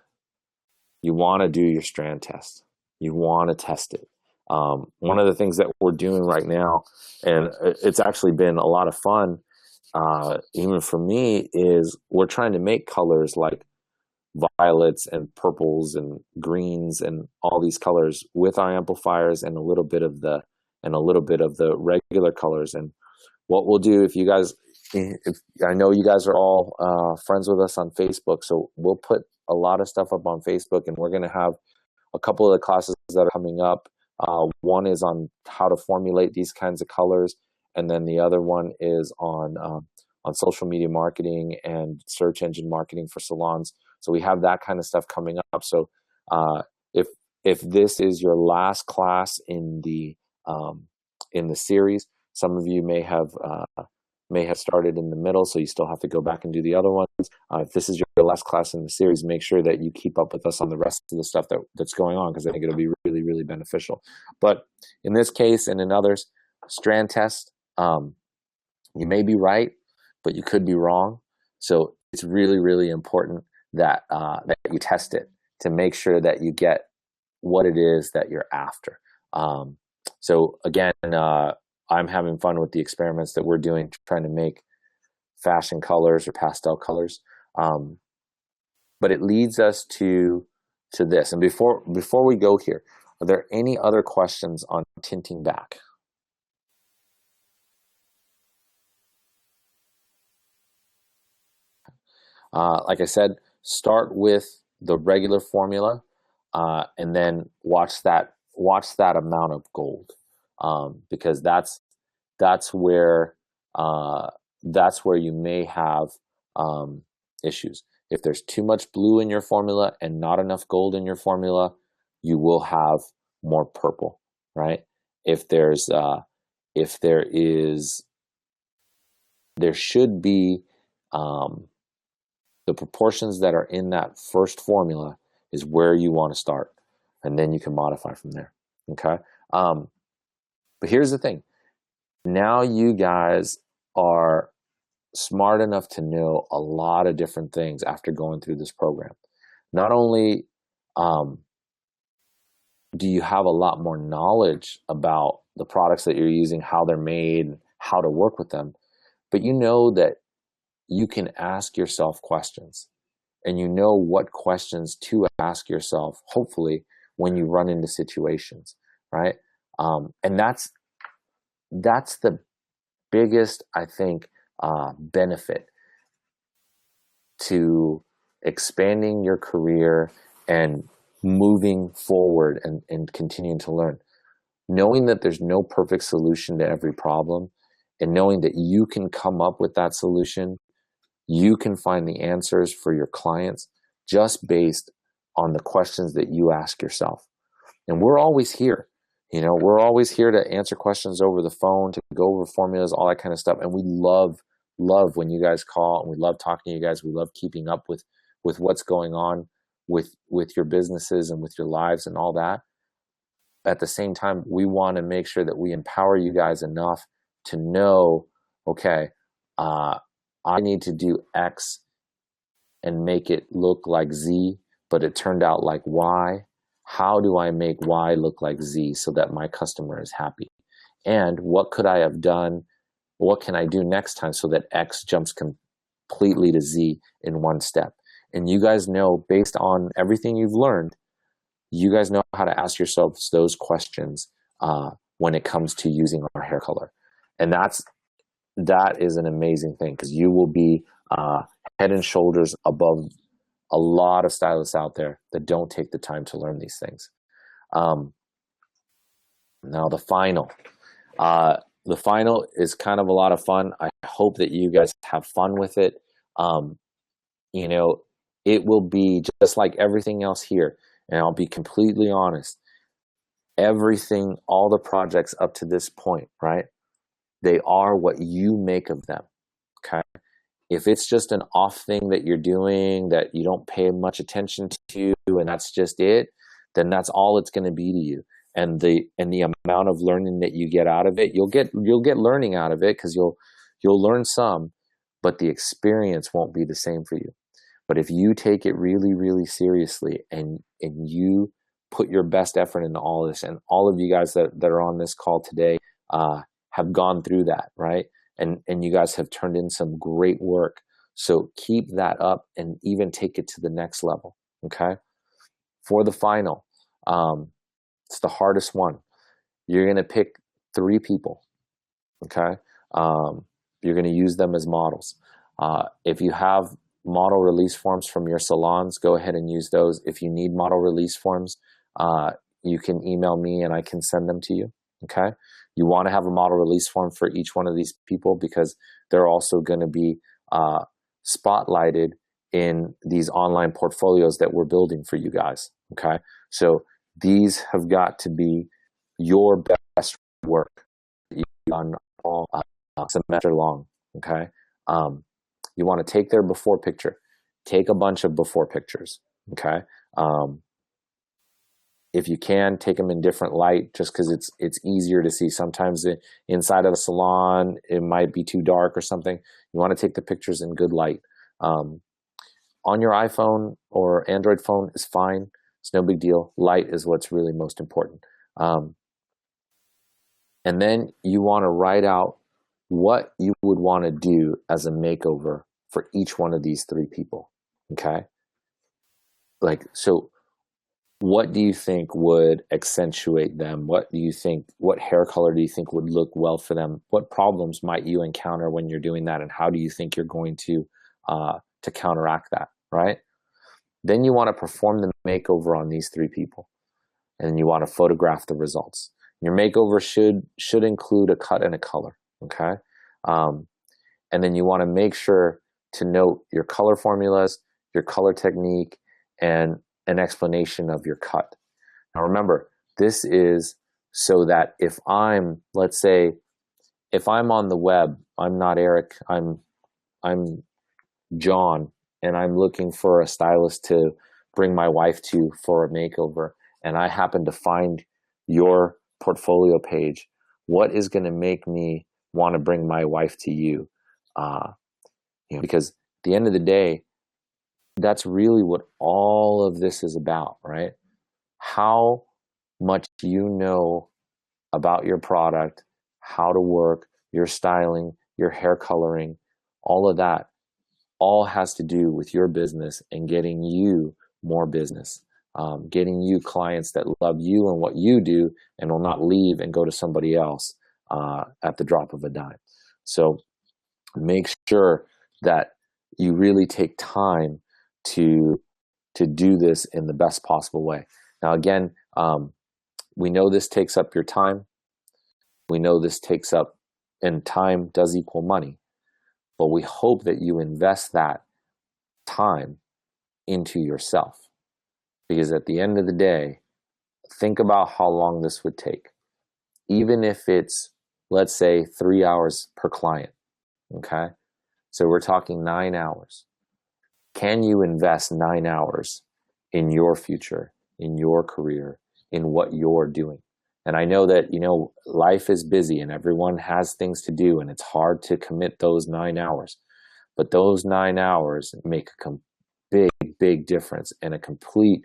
you want to do your strand test. You want to test it. One of the things that we're doing right now, and it's actually been a lot of fun, even for me, is we're trying to make colors like violets and purples and greens and all these colors with our amplifiers and a little bit of the regular colors. And what we'll do, if I know you guys are all friends with us on Facebook, so we'll put a lot of stuff up on Facebook, and we're going to have a couple of the classes that are coming up. One is on how to formulate these kinds of colors, and then the other one is on social media marketing and search engine marketing for salons. So we have that kind of stuff coming up. So if this is your last class in the series, some of you may have started in the middle, so you still have to go back and do the other ones. If this is your last class in the series, make sure that you keep up with us on the rest of the stuff that's going on, because I think it'll be really, really beneficial. But in this case and in others, strand test, you may be right, but you could be wrong. So it's really, really important that you test it to make sure that you get what it is that you're after. So again, I'm having fun with the experiments that we're doing, trying to make fashion colors or pastel colors. But it leads us to this. And before we go here, are there any other questions on tinting back? Like I said, start with the regular formula, and then watch that amount of gold, because that's where you may have issues. If there's too much blue in your formula and not enough gold in your formula, you will have more purple, right? There should be the proportions that are in that first formula is where you want to start, and then you can modify from there. Okay. But here's the thing. Now you guys are smart enough to know a lot of different things after going through this program. Not only do you have a lot more knowledge about the products that you're using, how they're made, how to work with them, but you know that you can ask yourself questions, and you know what questions to ask yourself, hopefully, when you run into situations, right? And that's the biggest, I think, benefit to expanding your career and moving forward and continuing to learn. Knowing that there's no perfect solution to every problem, and knowing that you can come up with that solution, you can find the answers for your clients just based on the questions that you ask yourself. And we're always here. We're always here to answer questions over the phone, to go over formulas, all that kind of stuff. And we love when you guys call, and we love talking to you guys. We love keeping up with what's going on with your businesses and with your lives and all that. At the same time, we want to make sure that we empower you guys enough to know, okay, I need to do X and make it look like Z, but it turned out like Y. How do I make Y look like Z so that my customer is happy? And what could I have done? What can I do next time so that X jumps completely to Z in one step? And you guys know, based on everything you've learned, you guys know how to ask yourselves those questions when it comes to using our hair color. And that is an amazing thing, because you will be head and shoulders above a lot of stylists out there that don't take the time to learn these things. Now the final. The final is kind of a lot of fun. I hope that you guys have fun with it. Um, you know, it will be just like everything else here. And I'll be completely honest. Everything, all the projects up to this point, right? They are what you make of them. Okay. If it's just an off thing that you're doing that you don't pay much attention to and that's just it, then that's all it's going to be to you. And the amount of learning that you get out of it, you'll get learning out of it because you'll learn some, but the experience won't be the same for you. But if you take it really, really seriously and you put your best effort into all this, and all of you guys that are on this call today have gone through that, right? And you guys have turned in some great work. So keep that up and even take it to the next level, okay? For the final, it's the hardest one. You're going to pick 3 people, okay? You're going to use them as models. If you have model release forms from your salons, go ahead and use those. If you need model release forms, you can email me and I can send them to you, okay? You want to have a model release form for each one of these people because they're also going to be spotlighted in these online portfolios that we're building for you guys, okay? So these have got to be your best work that you've done all semester long, okay? You want to take their before picture. Take a bunch of before pictures, okay? If you can, take them in different light just because it's easier to see. Sometimes the inside of a salon, it might be too dark or something. You want to take the pictures in good light. On your iPhone or Android phone is fine. It's no big deal. Light is what's really most important. And then you want to write out what you would want to do as a makeover for each one of these 3 people, okay? Like, so what do you think would accentuate them? What hair color do you think would look well for them? What problems might you encounter when you're doing that? And how do you think you're going to counteract that, right? Then you want to perform the makeover on these 3 people. And you want to photograph the results. Your makeover should include a cut and a color, okay? And then you want to make sure to note your color formulas, your color technique, and an explanation of your cut. Now remember, this is so that if let's say, if I'm on the web, I'm not Eric, I'm John, and I'm looking for a stylist to bring my wife to for a makeover, and I happen to find your portfolio page, what is going to make me want to bring my wife to you? Because at the end of the day, that's really what all of this is about, right? How much you know about your product, how to work, your styling, your hair coloring, all of that all has to do with your business and getting you more business, getting you clients that love you and what you do and will not leave and go to somebody else at the drop of a dime. So make sure that you really take time to do this in the best possible way. Now, again, we know this takes up your time. We know this takes up, and time does equal money. But we hope that you invest that time into yourself. Because at the end of the day, think about how long this would take. Even if it's, let's say, 3 hours per client, okay? So we're talking 9 hours. Can you invest 9 hours in your future, in your career, in what you're doing? And I know that, life is busy and everyone has things to do and it's hard to commit those 9 hours. But those 9 hours make a big, big difference and a complete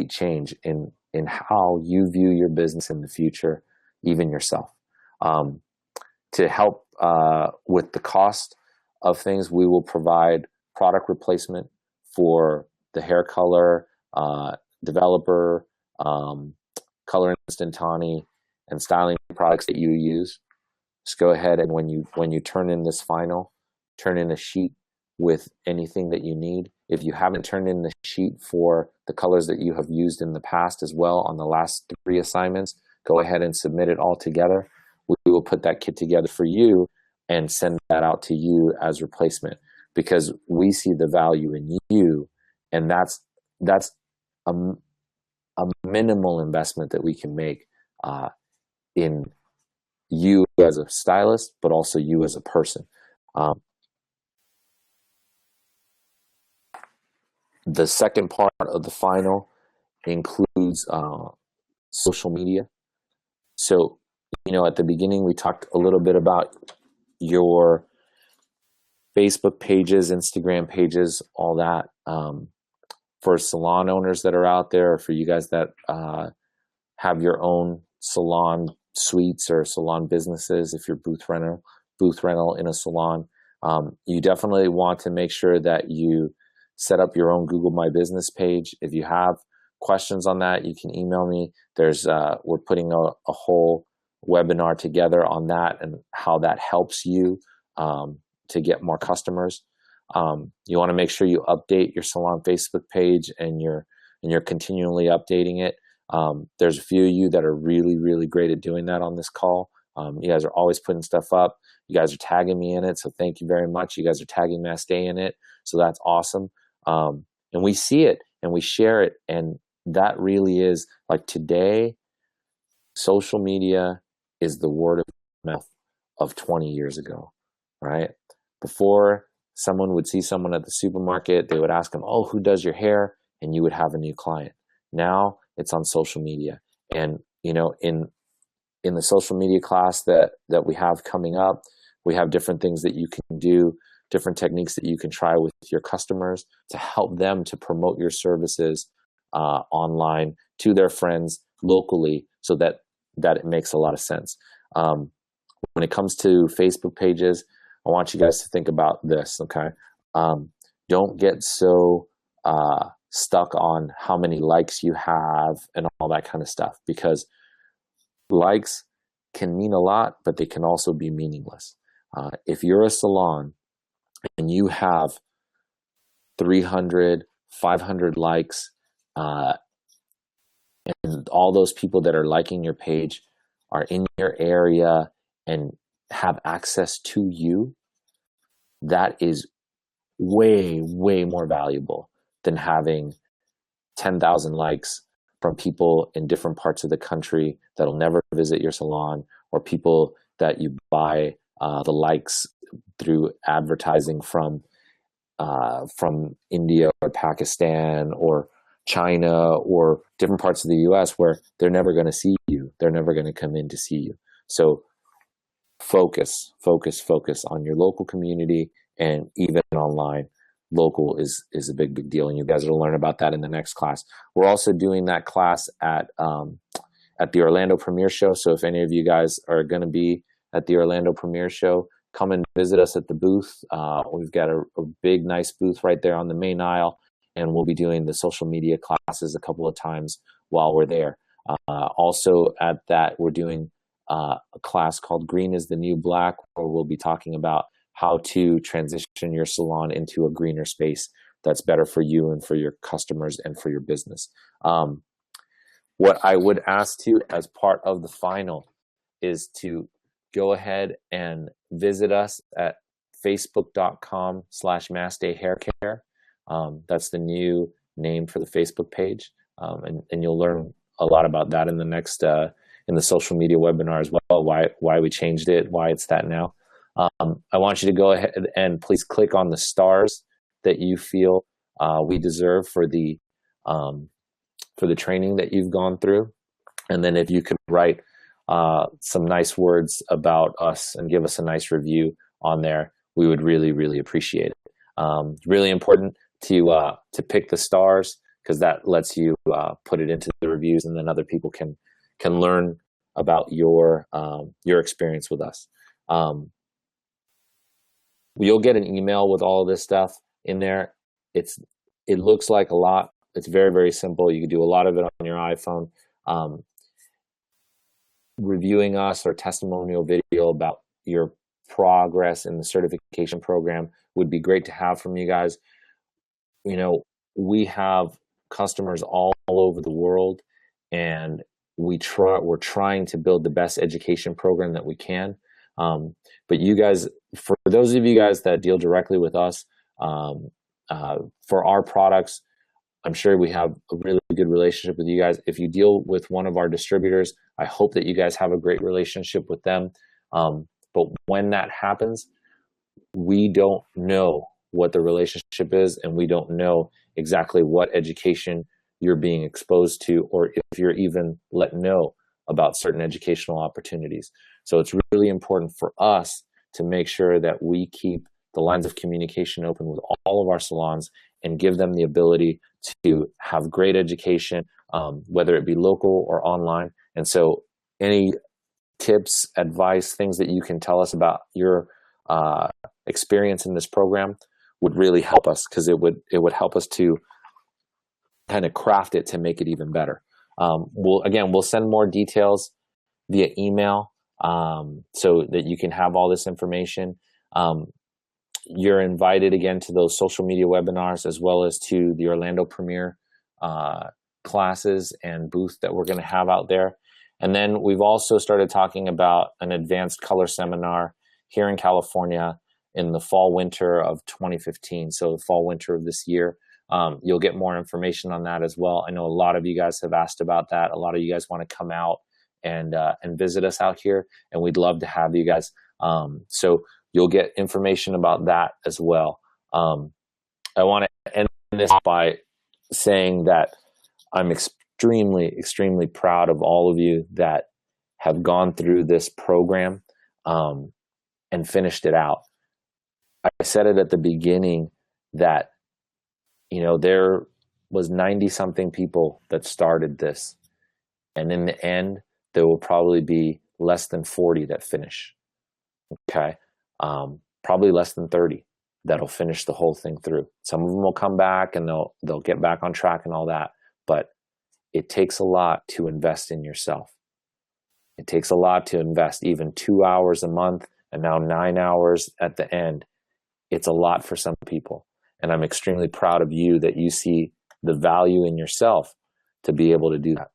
change in how you view your business in the future, even yourself. To help with the cost of things, we will provide product replacement for the hair color, developer, color instantani, and styling products that you use. Just go ahead and when you turn in this final, turn in a sheet with anything that you need. If you haven't turned in the sheet for the colors that you have used in the past as well on the last 3 assignments, go ahead and submit it all together. we will put that kit together for you and send that out to you as replacement, because we see the value in you, and that's a, a minimal investment that we can make in you as a stylist, but also you as a person. The second part of the final includes social media. So, at the beginning, we talked a little bit about your Facebook pages, Instagram pages, all that. For salon owners that are out there, or for you guys that have your own salon suites or salon businesses, if you're booth rental in a salon, you definitely want to make sure that you set up your own Google My Business page. If you have questions on that, you can email me. We're putting a whole webinar together on that and how that helps you to get more customers. You want to make sure you update your salon Facebook page, and you're continually updating it. There's a few of you that are really, really great at doing that on this call. You guys are always putting stuff up. You guys are tagging me in it, so thank you very much. You guys are tagging Mastey in it, so that's awesome. And we see it and we share it, and that really is, like, today, social media is the word of mouth of 20 years ago, right? Before, someone would see someone at the supermarket, they would ask them, "Oh, who does your hair?" And you would have a new client. Now it's on social media. And, in the social media class that we have coming up, we have different things that you can do, different techniques that you can try with your customers to help them to promote your services online to their friends locally, so that it makes a lot of sense. When it comes to Facebook pages, I want you guys to think about this, okay? Don't get so stuck on how many likes you have and all that kind of stuff, because likes can mean a lot, but they can also be meaningless. If you're a salon and you have 300, 500 likes, and all those people that are liking your page are in your area and have access to you, that is way, way more valuable than having 10,000 likes from people in different parts of the country that'll never visit your salon, or people that you buy the likes through advertising from India or Pakistan or China or different parts of the US, where they're never going to see you. They're never going to come in to see you. So focus on your local community, and even online. Local is a big deal, and you guys will learn about that in the next class. We're also doing that class at the Orlando Premiere Show. So if any of you guys are going to be at the Orlando Premiere Show, come and visit us at the booth. We've got a big, nice booth right there on the main aisle, and we'll be doing the social media classes a couple of times while we're there. Also at that, we're doing a class called Green is the New Black, where we'll be talking about how to transition your salon into a greener space that's better for you and for your customers and for your business. What I would ask to, as part of the final, is to go ahead and visit us at facebook.com/Mastey Hair Care. That's the new name for the Facebook page. And you'll learn a lot about that in the next, in the social media webinar as well, why we changed it, why it's that now. I want you to go ahead and please click on the stars that you feel we deserve for the training that you've gone through. And then if you could write some nice words about us and give us a nice review on there, we would really, really appreciate it. Really important to pick the stars, because that lets you put it into the reviews, and then other people can learn about your experience with us. You'll get an email with all of this stuff in there. It looks like a lot. It's very, very simple. You can do a lot of it on your iPhone. Reviewing us or testimonial video about your progress in the certification program would be great to have from you guys. We have customers all over the world, and we're trying to build the best education program that we can. But you guys, for those of you guys that deal directly with us, for our products, I'm sure we have a really good relationship with you guys. If you deal with one of our distributors, I hope that you guys have a great relationship with them. But when that happens, we don't know what the relationship is, and we don't know exactly what education you're being exposed to, or if you're even let know about certain educational opportunities. So it's really important for us to make sure that we keep the lines of communication open with all of our salons and give them the ability to have great education, whether it be local or online. And so any tips, advice, things that you can tell us about your experience in this program would really help us, because it would help us to kind of craft it to make it even better. We'll send more details via email, so that you can have all this information. You're invited again to those social media webinars, as well as to the Orlando premiere classes and booth that we're going to have out there. And then we've also started talking about an advanced color seminar here in California in the fall winter of 2015. So the fall winter of this year. You'll get more information on that as well. I know a lot of you guys have asked about that. A lot of you guys want to come out and visit us out here, and we'd love to have you guys. So you'll get information about that as well. I want to end this by saying that I'm extremely, extremely proud of all of you that have gone through this program and finished it out. I said it at the beginning that, there was 90-something people that started this. And in the end, there will probably be less than 40 that finish. Okay? Probably less than 30 that'll finish the whole thing through. Some of them will come back and they'll get back on track and all that. But it takes a lot to invest in yourself. It takes a lot to invest even 2 hours a month and now 9 hours at the end. It's a lot for some people. And I'm extremely proud of you that you see the value in yourself to be able to do that.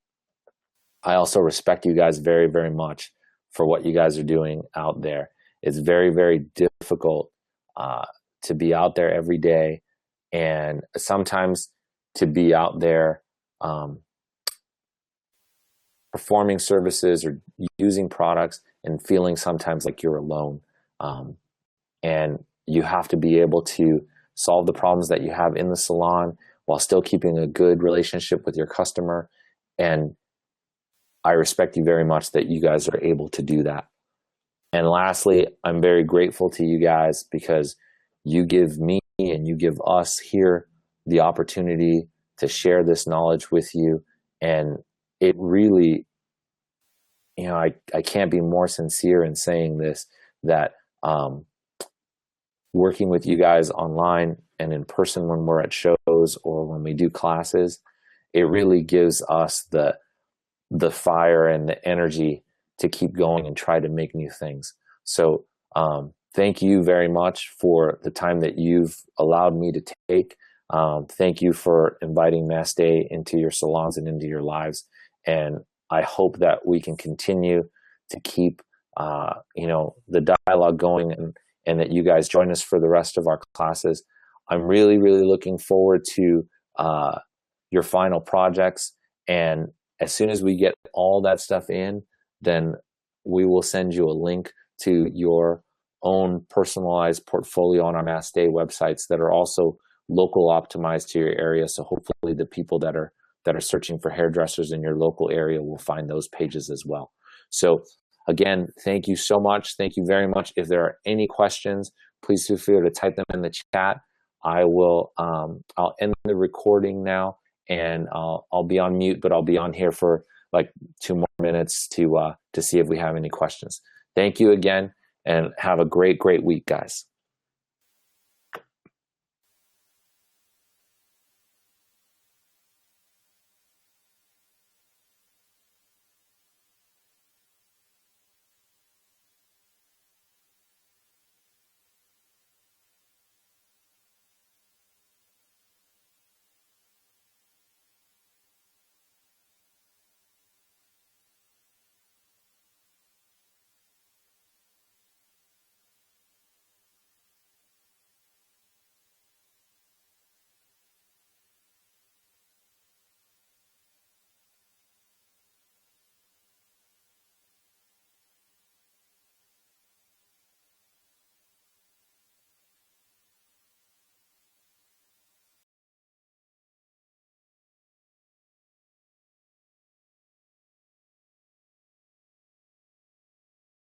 I also respect you guys very, very much for what you guys are doing out there. It's very, very difficult to be out there every day, and sometimes to be out there performing services or using products and feeling sometimes like you're alone. And you have to be able to solve the problems that you have in the salon while still keeping a good relationship with your customer. And I respect you very much that you guys are able to do that. And lastly, I'm very grateful to you guys because you give me and you give us here the opportunity to share this knowledge with you. And it really, I can't be more sincere in saying this, that working with you guys online and in person when we're at shows or when we do classes, it really gives us the fire and the energy to keep going and try to make new things. So thank you very much for the time that you've allowed me to take. Thank you for inviting Mastey into your salons and into your lives. And I hope that we can continue to keep the dialogue going, and that you guys join us for the rest of our classes. I'm really, really looking forward to your final projects. And as soon as we get all that stuff in, then we will send you a link to your own personalized portfolio on our Mastey websites that are also local optimized to your area. So hopefully the people that are searching for hairdressers in your local area will find those pages as well. So again, thank you so much. Thank you very much. If there are any questions, please feel free to type them in the chat. I'll end the recording now, and I'll be on mute, but I'll be on here for like 2 more minutes to see if we have any questions. Thank you again, and have a great, great week, guys.